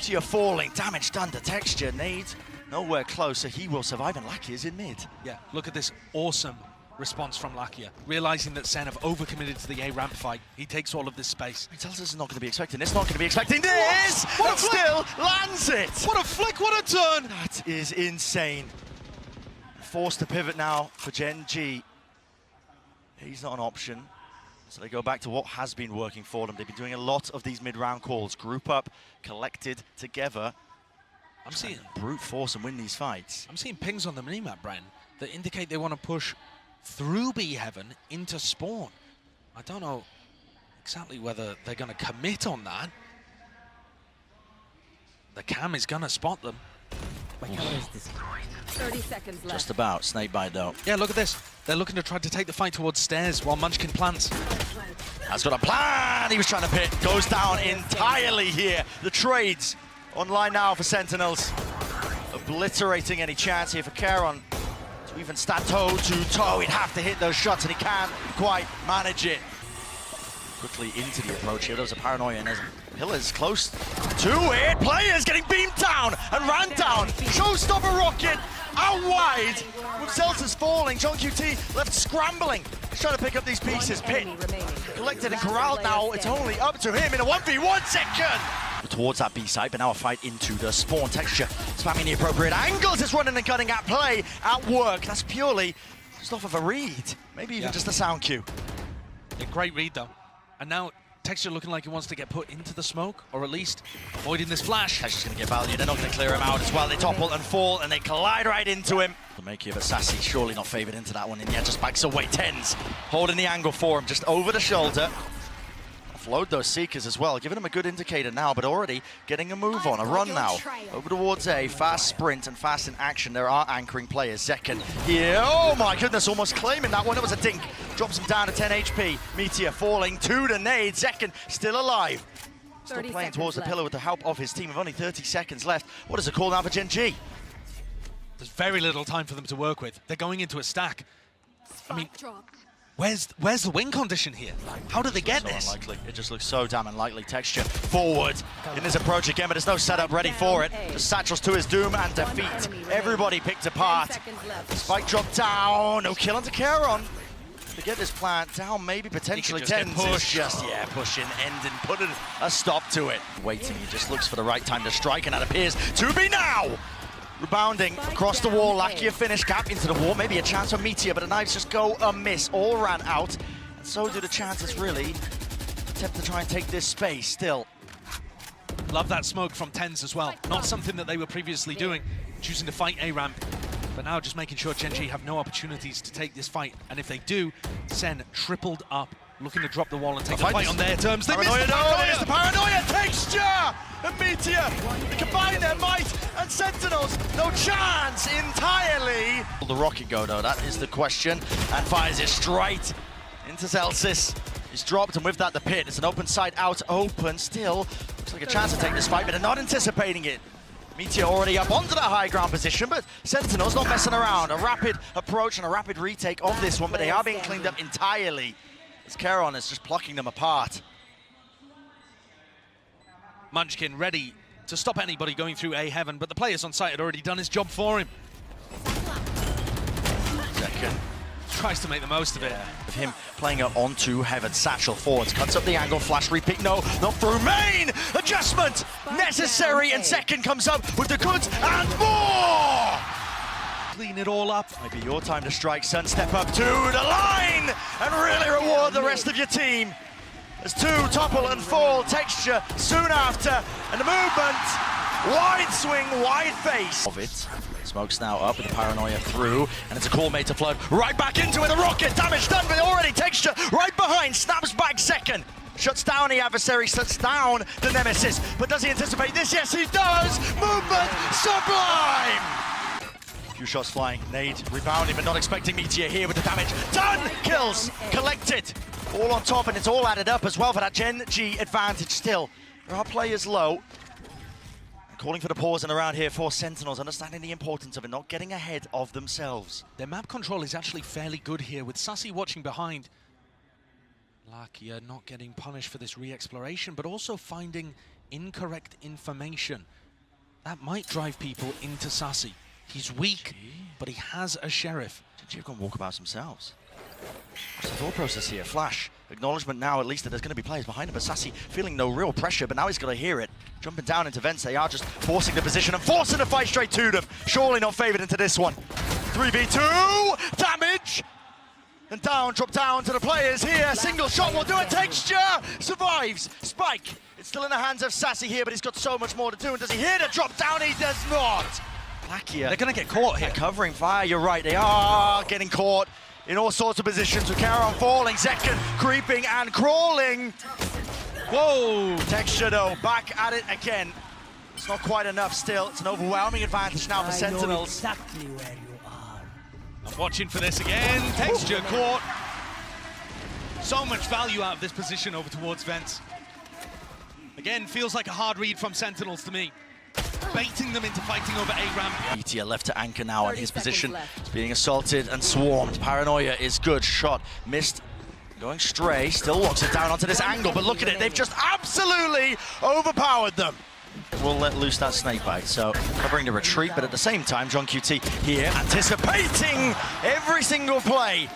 So you're falling, damage done to Texture. Nade nowhere closer, he will survive, and Lakia is in mid. Yeah, look at this awesome response from Lakia. Realizing that Sen have overcommitted to the A ramp fight, he takes all of this space. He tells us he's not going to be expecting this, not going to be expecting this, What and a flick! still lands it. What a flick, what a turn! That is insane. Forced to pivot now for GENG. He's not an option. So they go back to what has been working for them. They've been doing a lot of these mid-round calls. Group up, collected together. I'm seeing Brute force and win these fights. pings on the minimap, Bren, that indicate they want to push through B Heaven into spawn. I don't know exactly whether they're going to commit on that. The cam is going to spot them. 30 seconds left. Just about. Snake bite though. Yeah, look at this. They're looking to try to take the fight towards stairs while Munchkin plants. Has got a plan. He was trying to pit. Goes down entirely here. The trades online now for Sentinels. Obliterating any chance here for Charon to even stand toe to toe. He'd have to hit those shots, and he can't quite manage it. Quickly into the approach here. There was a paranoia, and there's Pillars close to it. Players getting beamed down and ran down. Showstopper rocket out wide with Celtics falling. John QT left scrambling. He's trying to pick up these pieces. Pit collected and corralled now. It's only up to him in a 1v1 second. Towards that B site, but now a fight into the spawn. Texture spamming the appropriate angles. It's running and cutting at play, at work. That's purely just off of a read. Maybe even just a sound cue. Yeah, great read though. And now Texture looking like he wants to get put into the smoke, or at least avoiding this flash. Texture's going to get valued. They're not going to clear him out as well. They topple and fall, and they collide right into him. The maker, but Sassy surely not favoured into that one. And yeah, just backs away. Tens holding the angle for him, just over the shoulder. Offload those Seekers as well, giving him a good indicator now, but already getting a move on, a run now. Over towards A, fast sprint and fast in action. There are anchoring players. Zekken here, oh my goodness, almost claiming that one. It was a dink. Drops him down to 10 HP. Meteor falling to the nade. Zekken still alive. Still playing towards the pillar with the help of his team with only 30 seconds left. What is a call now for GENG? There's very little time for them to work with. They're going into a stack. I mean, where's the win condition here? How do they get this? Unlikely. It just looks so damn unlikely. Texture forward in his approach again, but there's no setup ready for it. Just satchels to his doom and defeat. Everybody picked apart. Spike dropped down. No kill onto Charon. To get this plant down, maybe potentially 10. Push. Just, yeah, pushing, ending, putting a stop to it. Waiting, he just looks for the right time to strike, and that appears to be now. Rebounding across the wall, Lakia finish, gap into the wall, maybe a chance for Meteor, but the knives just go amiss, all ran out. And so do the chances, really. Attempt to try and take this space, still. Love that smoke from Tens as well. Not something that they were previously doing, choosing to fight A-Ramp. But now just making sure GENG have no opportunities to take this fight. And if they do, SEN tripled up, looking to drop the wall and take the fight on their terms. They missed the paranoia! It's the paranoia! Texture! And Meteor! They combine their might, and Sentinels, no chance entirely! Will the rocket go though? That is the question. And fires it straight into Celsius. He's dropped, and with that the pit. It's an open side out, open still. Looks like a chance to take this fight, but they're not anticipating it. Meteor already up onto the high ground position, but Sentinels not messing around. A rapid approach and a rapid retake of this one, but they are being cleaned up entirely. As Charon is just plucking them apart. Munchkin ready to stop anybody going through A heaven, but the players on site had already done his job for him. Second. Tries to make the most of it. Of him playing it onto heaven. Satchel forwards, cuts up the angle, flash repick, no, not through main! Adjustment necessary, and second comes up with the goods and more! Clean it all up. Might be your time to strike, son. Step up to the line and really reward the rest of your team. As two topple and fall, Texture soon after, and the movement, wide swing, wide face. Of it. Smoke's now up with the paranoia through, and it's a call made to flood right back into it. The rocket damage done, but already Texture right behind, snaps back second. Shuts down the adversary, shuts down the nemesis. But does he anticipate this? Yes, he does! Movement sublime! Few shots flying, nade rebounding, but not expecting Meteor here with the damage. Done! Kills collected. All on top, and it's all added up as well for that GENG advantage still. There are players low. And calling for the pause and around here for Sentinels, understanding the importance of it, not getting ahead of themselves. Their map control is actually fairly good here, with Sassy watching behind. Lakia not getting punished for this re-exploration, but also finding incorrect information. That might drive people into Sassy. He's weak, but he has a sheriff. GENG have gone walkabouts themselves. What's the thought process here? Flash, acknowledgement now at least that there's going to be players behind him, but Sassy feeling no real pressure, but now he's got to hear it. Jumping down into vents, they are just forcing the position and forcing the fight straight to them. Surely not favoured into this one. 3v2, damage! And down, drop down to the players here. Single shot will do it. Texture survives. Spike, it's still in the hands of Sassy here, but he's got so much more to do. And does he hear the drop down? He does not. Lakia. They're going to get caught here. Covering fire, you're right. They are getting caught in all sorts of positions with Charon falling, Zekken creeping and crawling. Whoa! Texture though, back at it again. It's not quite enough still. It's an overwhelming advantage now for Sentinels. Exactly where you are. I'm watching for this again. Texture caught. So much value out of this position over towards Vents. Again, feels like a hard read from Sentinels to me. Baiting them into fighting over A-ramp. Meteor left to anchor now in his position. He's being assaulted and swarmed. Paranoia is good. Shot missed. Going stray. Still walks it down onto this angle. But look at it. They've just absolutely overpowered them. We'll let loose that snake bite. So covering the retreat, but at the same time, John QT here anticipating every single play.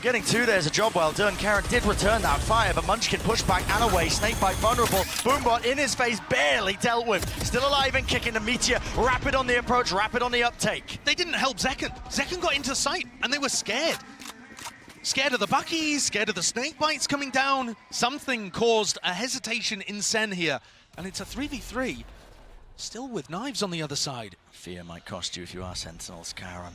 Getting two, there's a job well done. Karen did return that fire, but Munchkin pushed back and away. Snakebite vulnerable. Boombot in his face, barely dealt with. Still alive and kicking the Meteor. Rapid on the approach, rapid on the uptake. They didn't help Zekken. Zekken got into sight, and they were scared. Scared of the Buckies, scared of the Snakebites coming down. Something caused a hesitation in SEN here, and it's a 3v3. Still with knives on the other side. Fear might cost you if you are Sentinels, Karen.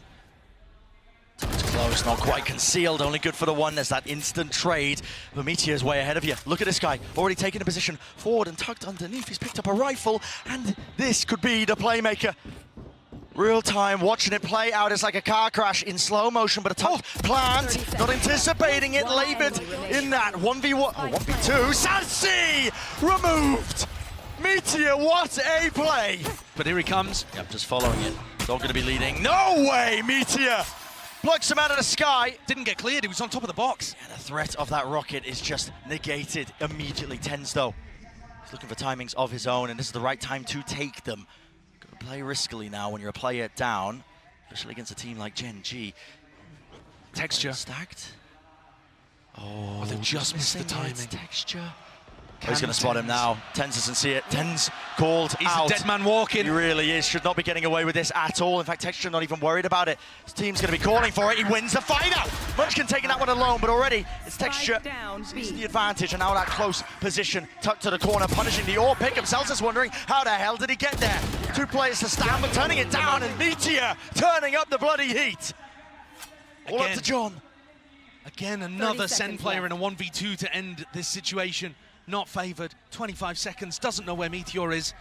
It's close, not quite concealed, only good for the one. There's that instant trade. The Meteor's way ahead of you. Look at this guy, already taking a position forward and tucked underneath. He's picked up a rifle, and this could be the playmaker. Real time, watching it play out. It's like a car crash in slow motion, but a tough plant. Not anticipating it, labored in that 1v1, oh, 1v2. Sassy removed. Meteor, what a play. But here he comes. Yep, just following it. It's all going to be leading. No way, Meteor. Plucks him out of the sky. Didn't get cleared, he was on top of the box. And the threat of that rocket is just negated immediately. Tens though. He's looking for timings of his own, and this is the right time to take them. Got to play riskily now when you're a player down, especially against a team like GENG. Texture. Stacked. Oh, they've just missed the timing. Texture. He's going to spot him now. Tens doesn't see it. Tens called He's out. a dead man walking. He really is. Should not be getting away with this at all. In fact, Texture not even worried about it. His team's going to be calling for it. He wins the fight out. Munchkin taking that one alone, but already it's Texture sees the advantage, and now that close position tucked to the corner, punishing the all pick. Celsus wondering how the hell did he get there? 2 players to stand, but turning it down, and Meteor turning up the bloody heat. All up to John. Again, another Sen player in a 1v2 to end this situation. Not favoured. 25 seconds, doesn't know where Meteor is.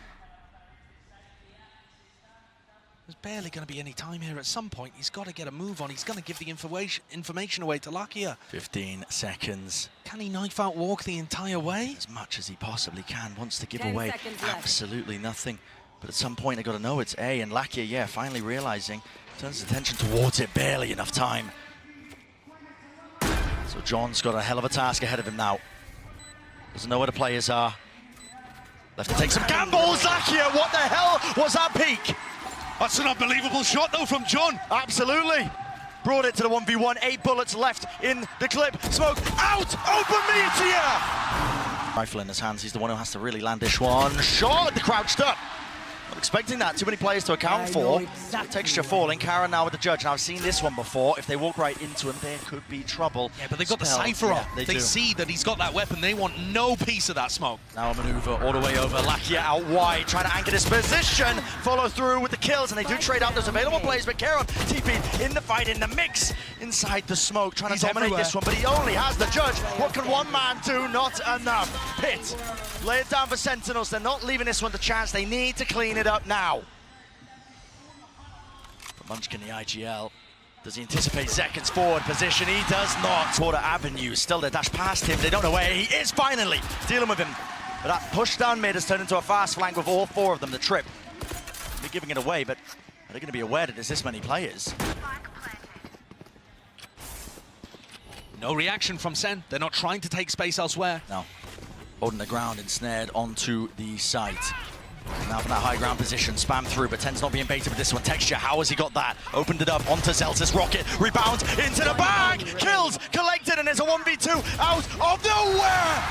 There's barely going to be any time here. At some point, he's got to get a move on. He's going to give the information away to Lakia. 15 seconds. Can he knife out walk the entire way? As much as he possibly can. Wants to give away absolutely nothing. But at some point, they've got to know it's A. And Lakia, yeah, finally realising. Turns his attention towards it. Barely enough time. So John's got a hell of a task ahead of him now. Doesn't know where the players are. Left to take some gambles. Lakia, what the hell was that peak? That's an unbelievable shot, though, from John. Absolutely. Brought it to the 1v1. 8 bullets left in the clip. Smoke out. Open Meteor. Rifle in his hands. He's the one who has to really land this one. Shot. The crouched up. Not expecting that. Too many players to account for. Texture falling. Karen now with the judge. Now, I've seen this one before. If they walk right into him, there could be trouble. Yeah, but they've got the Cypher on. They see that he's got that weapon. They want no piece of that smoke. Now a maneuver all the way over. Lakia out wide, trying to anchor this position. Follow through with the kills, and they do trade out those available players. But Karen, TP in the fight, in the mix, inside the smoke, trying to dominate this one. But he only has the judge. What can one man do? Not enough. Pit, lay it down for Sentinels. They're not leaving this one to chance. They need to clean it up now. For Munchkin, the IGL. Does he anticipate Zeken's forward position? He does not. Water Avenue still there, dash past him. They don't know where he is finally. Dealing with him. But that push down mid has turned into a fast flank with all 4 of them. The trip. They're giving it away, but are they going to be aware that there's this many players? No reaction from Sen. They're not trying to take space elsewhere. No. Holding the ground, ensnared onto the site. Now from that high ground position, spam through, but Ten's not being baited with this one. Texture, how has he got that? Opened it up onto Zelsis, rocket, rebounds into the bag, kills, collected, and there's a 1v2 out of nowhere!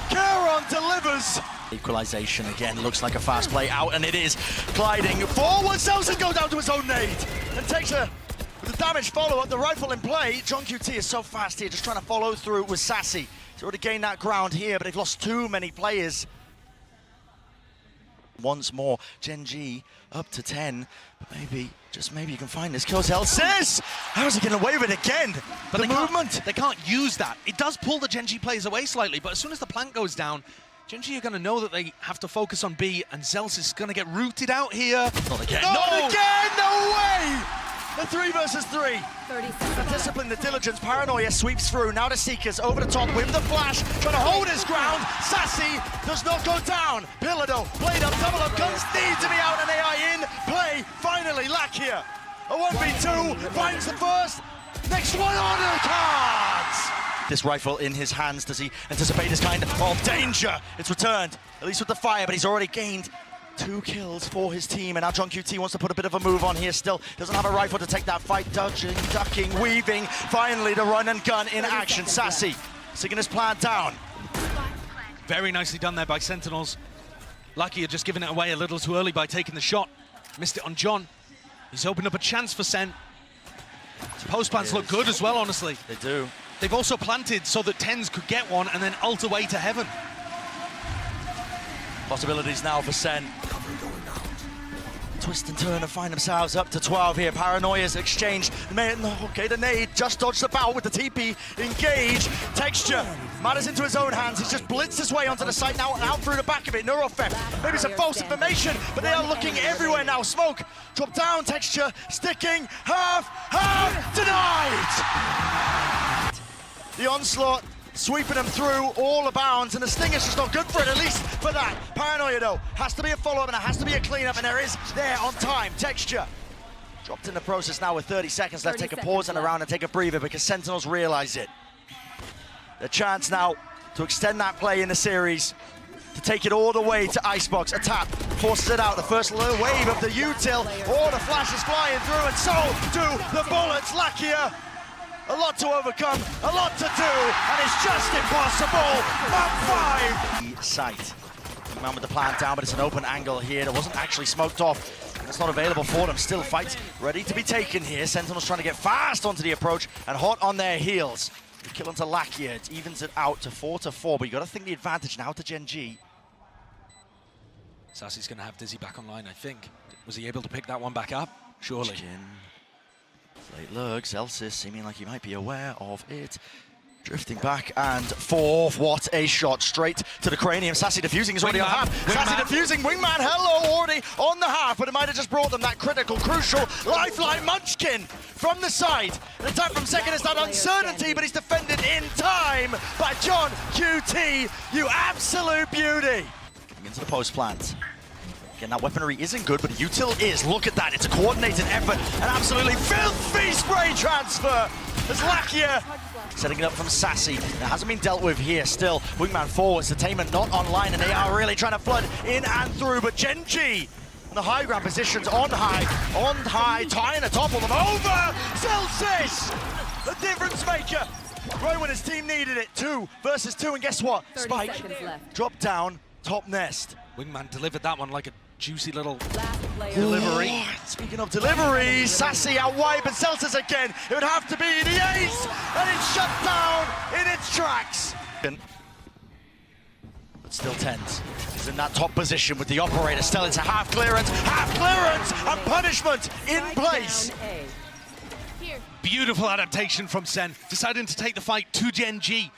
Caron delivers! Equalization again, looks like a fast play out, and it is. Gliding forward, Zelsis goes down to his own nade, and Texture with the damage follow-up, the rifle in play. John QT is so fast here, just trying to follow through with Sassy. He's already gained that ground here, but they've lost too many players. Once more, GENG up to 10, but maybe, just maybe you can find this kill. Zelsis! How's he getting away with it again? But the movement! They can't use that. It does pull the GENG players away slightly, but as soon as the plant goes down, GENG are going to know that they have to focus on B, and Zelsis is going to get rooted out here. Not again! No! Not again! No way! The 3 versus 3. 30 The seconds. discipline, the diligence, Paranoia sweeps through. Now the Seekers over the top with the flash, trying to hold his ground. Sassy does not go down. Pillardo, blade up, double up, guns need to be out, and AI in play. Finally, Lakia. A 1v2, finds the first. Next one on the cards. This rifle in his hands, does he anticipate this kind of danger? It's returned, at least with the fire, but he's already gained 2 kills for his team, and now John QT wants to put a bit of a move on here still. Doesn't have a rifle to take that fight. Dodging, ducking, weaving. Finally, the run and gun in action. Sassy, singing his plan down. Very nicely done there by Sentinels. Lucky had just given it away a little too early by taking the shot. Missed it on John. He's opened up a chance for Sen. Post plants look good as well, honestly. They do. They've also planted so that Tens could get one and then ult away to heaven. Possibilities now for Sen. Twist and turn and find themselves up to 12 here. Paranoia's exchange. Okay, the nade just dodged the bow with the TP. Engage. Texture. Matters into his own hands. He's just blitzed his way onto the site now and out through the back of it. Neurofem. Maybe some false information, but they are looking everywhere now. Smoke. Drop down. Texture. Sticking. Half. Denied. The onslaught. Sweeping them through all the bounds, and the Stinger's just not good for it, at least for that. Paranoia, though, has to be a follow-up, and it has to be a clean-up, and there is there on time. Texture dropped in the process now with 30 seconds left. Take a pause and around and take a breather because Sentinels realize it. The chance now to extend that play in the series, to take it all the way to Icebox. A tap forces it out. The first little wave of the util. All the flashes flying through, and so do the bullets. Lakia a lot to overcome, a lot to do, and it's just impossible. Map 5. Sight. Man with the plant down, but it's an open angle here that wasn't actually smoked off. It's not available for them. Still fights ready to be taken here. Sentinels trying to get fast onto the approach and hot on their heels. The kill onto Lakia. It evens it out to 4-4, but you got to think the advantage now to GENG. Sassy's going to have Dizzy back online, I think. Was he able to pick that one back up? Surely. Late look, Zelsis seeming like he might be aware of it. Drifting back and forth. What a shot straight to the cranium. Sassy defusing is already on half. Sassy defusing. Wingman, hello, already on the half, but it might have just brought them that critical, crucial lifeline. Munchkin from the side. An attack from second is that uncertainty, but he's defended in time by John QT. You absolute beauty. Coming into the post plant. Again, that weaponry isn't good, but util is. Look at that. It's a coordinated effort. An absolutely filthy spray transfer. As Lakia setting it up from Sassy. That hasn't been dealt with here still. Wingman forwards, Entertainment not online, and they are really trying to flood in and through, but GENG on the high ground positions, on high, tying to topple them over. Celsius, the difference maker. Right when his team needed it, 2 versus 2, and guess what? Spike, drop down, top nest. Wingman delivered that one like a juicy little delivery. Oh, speaking of deliveries, Sassy out wide, but Celsius again. It would have to be the ace, and it's shut down in its tracks. But still Tens is in that top position with the operator. Still, it's a half clearance, and punishment in place. Beautiful adaptation from Sen, deciding to take the fight to GENG.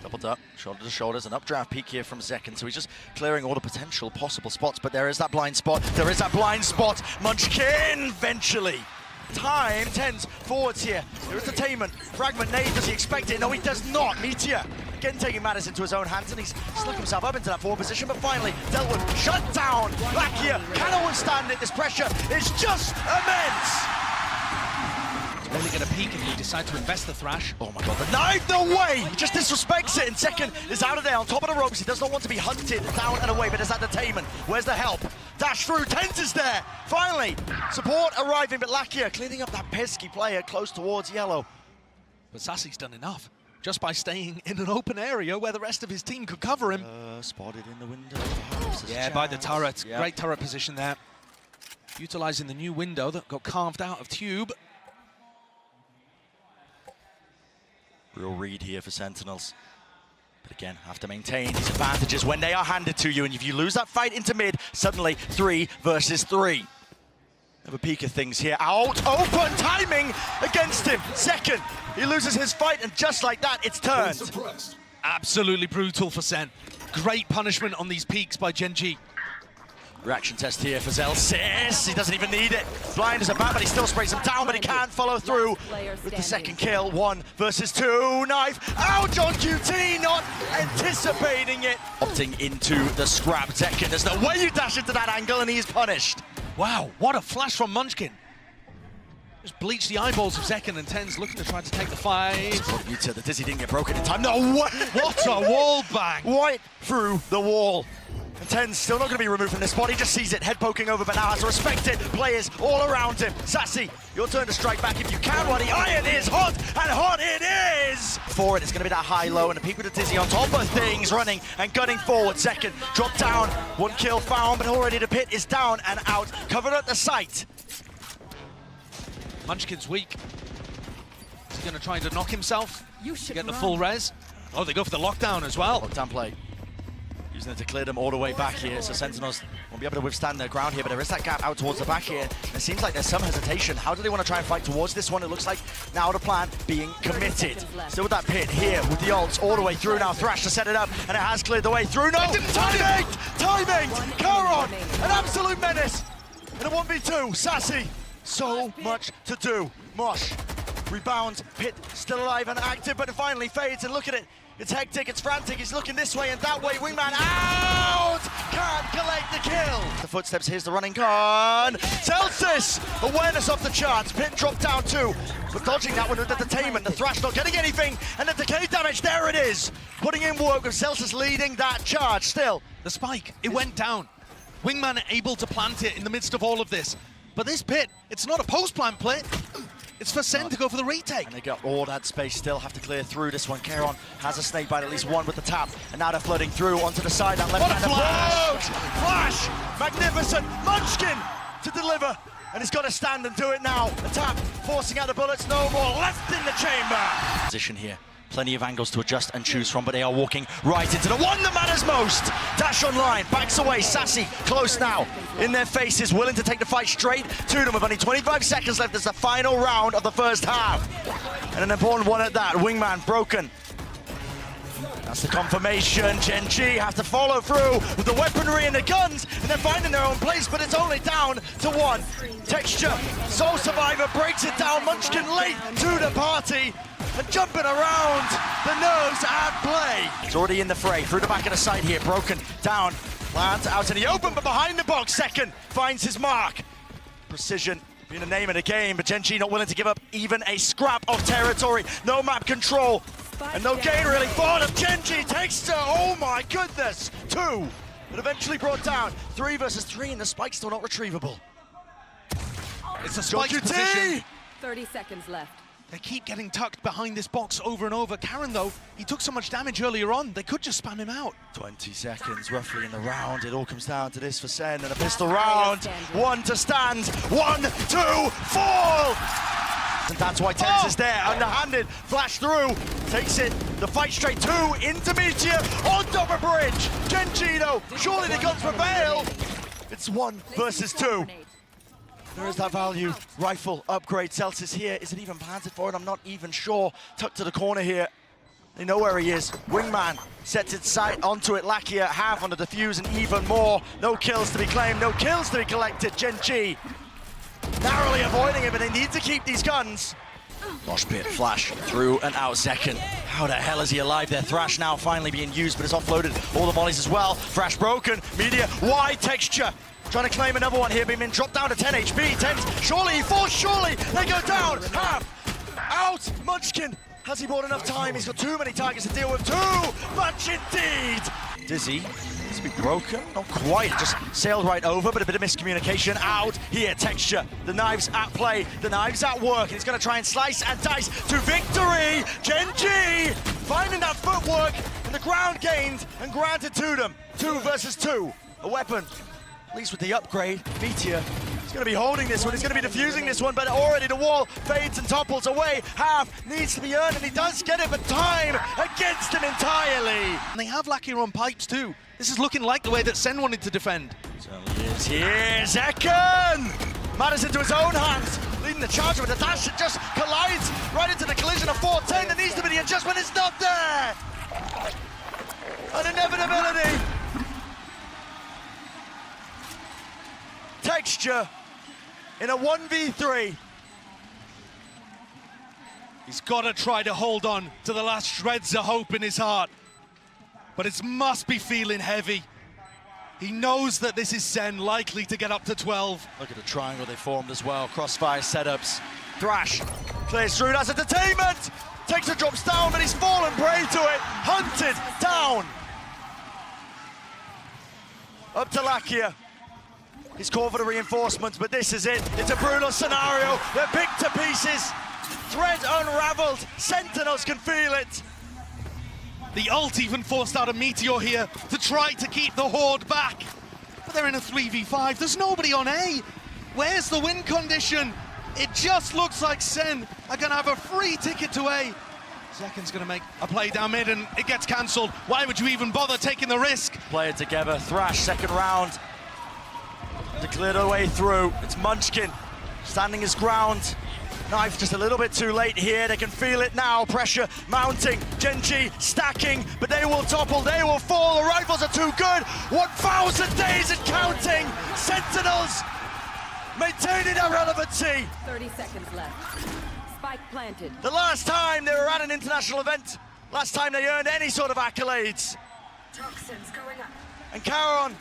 Doubled up, shoulder to shoulders, an updraft peak here from Zekken, so he's just clearing all the potential possible spots, but there is that blind spot, Munchkin, eventually. Time, Tens, forwards here, there is Entertainment, Fragment, Nade, does he expect it? No, he does not. Meteor, again taking matters into his own hands, and he's snuck himself up into that forward position, but finally, dealt with, shut down. Lakia cannot withstand it, this pressure is just immense. Really get a peek if you decide to invest the Thrash. Oh my god, the knife, no way! He just disrespects it, and second is out of there on top of the ropes. He does not want to be hunted down and away, but there's that Entertainment. Where's the help? Dash through, Tens is there! Finally, support arriving, but Lakia cleaning up that pesky player close towards yellow. But Sassy's done enough, just by staying in an open area where the rest of his team could cover him. Spotted in the window. Yeah, by the turret. Yep. Great turret position there. Utilizing the new window that got carved out of Tube. Real read here for Sentinels. But again, have to maintain these advantages when they are handed to you, and if you lose that fight into mid, suddenly 3 versus 3. Have a peek of things here. Out, open, timing against him. Second, he loses his fight, and just like that, it's turned. Absolutely brutal for Sen. Great punishment on these peaks by GENG. Reaction test here for Zelsis. He doesn't even need it. Blind as a bat, but he still sprays him down, but he can't follow through with the second kill. 1 versus 2. Knife out. John QT not anticipating it. Opting into the scrap. Zekken, there's no way you dash into that angle, and he's punished. Wow, what a flash from Munchkin. Just bleached the eyeballs of Zekken, and Tens looking to try to take the fight. The Dizzy didn't get broken in time. No way! What a wall bang! Right through the wall. And Tens still not going to be removed from this spot. He just sees it, head poking over, but now has to respect it. Players all around him. Sassy, your turn to strike back if you can. While the iron is hot, and hot it is! For it, it's going to be that high-low, and a peek with the Dizzy on top of things, running and gunning forward. Second, drop down, 1 kill found, but already the pit is down and out, covered at the site. Munchkin's weak. Is he going to try to knock himself to get the full res? Oh, they go for the lockdown as well. Lockdown play. Using it to clear them all the way back here, so Sentinels won't be able to withstand their ground here, but there is that gap out towards the back here. It seems like there's some hesitation. How do they want to try and fight towards this one? It looks like now the plan being committed. Still with that pit here, with the ults all the way through now. Thrash to set it up, and it has cleared the way through. No! Timing! Charon! An absolute menace! In a 1v2, Sassy. So much to do. Mosh rebounds, Pit still alive and active, but it finally fades, and look at it. It's hectic, it's frantic, he's looking this way and that way. Wingman out! Can't collect the kill. The footsteps, here's the running gun. Celsius! Awareness off the charts. Pit dropped down too. But dodging that one with Entertainment. The Thrash not getting anything. And the decay damage, there it is. Putting in work with Celsius leading that charge still. The spike, it went down. Wingman able to plant it in the midst of all of this. But this Pit, it's not a post-plant play. It's for Sen to go for the retake. And they got all that space still, have to clear through this one. Karon has a snake bite, at least one with the tap. And now they're floating through onto the side. That left hand flash! Magnificent! Munchkin to deliver. And he's got to stand and do it now. The tap, forcing out the bullets, no more. Left in the chamber. Position here. Plenty of angles to adjust and choose from, but they are walking right into the one that matters most. Dash online, backs away, Sassy, close now. In their faces, willing to take the fight straight to them with only 25 seconds left as the final round of the first half. And an important one at that, Wingman broken. That's the confirmation. GENG have to follow through with the weaponry and the guns, and they're finding their own place, but it's only down to one. Texture, Soul Survivor breaks it down. Munchkin late to the party. And jumping around, the nerves at play. He's already in the fray, through the back of the side here, broken down. Plant out in the open, but behind the box, Second finds his mark. Precision being the name of the game, but GENG not willing to give up even a scrap of territory. No map control, and no gain really for them. GENG takes to, oh my goodness, 2, but eventually brought down. 3 versus 3, and the spike's still not retrievable. It's a spike position. 30 seconds left. They keep getting tucked behind this box over and over. Karon, though, he took so much damage earlier on, they could just spam him out. 20 seconds roughly in the round. It all comes down to this for Sen, and a pistol round. 1 to stand, 1, 2, fall! And that's why Tennis is there, underhanded, flash through, takes it, the fight straight 2, into Meteor, on top of bridge. GENG, though, surely the guns prevail. It's 1 versus 2. There is that value. Rifle upgrade. Celsius here. Is it even planted for it? I'm not even sure. Tucked to the corner here. They know where he is. Wingman sets its sight onto it. Lakia half on the defuse and even more. No kills to be claimed. No kills to be collected. GENG narrowly avoiding it, but they need to keep these guns. Mosh pit flash through and out Second. How the hell is he alive there? Thrash now finally being used, but it's offloaded. All the mollies as well. Thrash broken. Media wide texture. Trying to claim another one here, being dropped down to 10 HP. 10, surely he falls, surely they go down. Half, out, Munchkin. Has he bought enough time? He's got too many targets to deal with. Too much indeed. Dizzy, has he been broken? Not quite, just sailed right over, but a bit of miscommunication. Out here, texture. The knives at play, the knives at work. And he's gonna try and slice and dice to victory. GENG finding that footwork and the ground gained and granted to them. 2 versus 2, a weapon. At least with the upgrade, Meteor is going to be holding this one, he's going to be defusing this one, but already the wall fades and topples away. Half needs to be earned, and he does get it, but time against him entirely. And they have Lakia on pipes too. This is looking like the way that Sen wanted to defend. Certainly is. Here's Zekken! Matters into his own hands, leading the charge with a dash that just collides right into the collision of 410. There needs to be the adjustment, it's not there! An inevitability. Texture in a 1v3. He's got to try to hold on to the last shreds of hope in his heart. But it must be feeling heavy. He knows that this is Sen likely to get up to 12. Look at the triangle they formed as well. Crossfire setups. Thrash clears through, that's entertainment! Takes the drops down, but he's fallen prey to it. Hunted down. Up to Lakia. He's called for the reinforcements, but this is it. It's a brutal scenario. They're picked to pieces. Thread unraveled. Sentinels can feel it. The ult even forced out a Meteor here to try to keep the Horde back. But they're in a 3v5. There's nobody on A. Where's the win condition? It just looks like Sen are going to have a free ticket to A. Zekken's going to make a play down mid, and it gets cancelled. Why would you even bother taking the risk? Play it together. Thrash, second round. To clear the way through. It's Munchkin standing his ground. Knife just a little bit too late here. They can feel it now. Pressure mounting. GENG stacking, but they will topple. They will fall. The rifles are too good. 1,000 days and counting. Sentinels maintaining their relevancy. 30 seconds left. Spike planted. The last time they were at an international event, last time they earned any sort of accolades. Toxins going up. And Karon,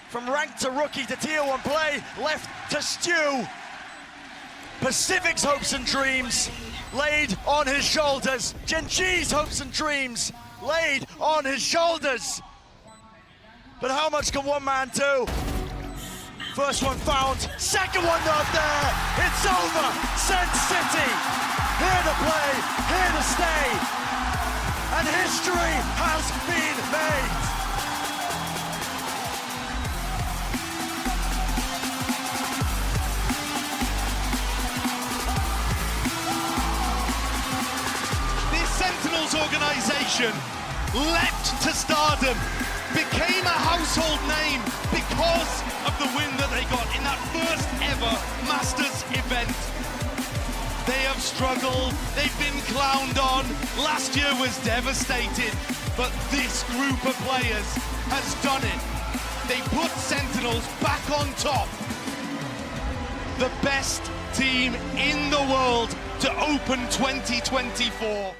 from rank to rookie to tier 1 play, left to stew. Pacific's hopes and dreams laid on his shoulders. GENG's hopes and dreams laid on his shoulders. But how much can one man do? First one found, second one not there. It's over. Sen City, here to play, here to stay. And history has been made. This Sentinels organisation leapt to stardom, became a household name because of the win that they got in that first ever Masters event. They have struggled, they've been clowned on, last year was devastated, but this group of players has done it. They put Sentinels back on top. The best team in the world to open 2024.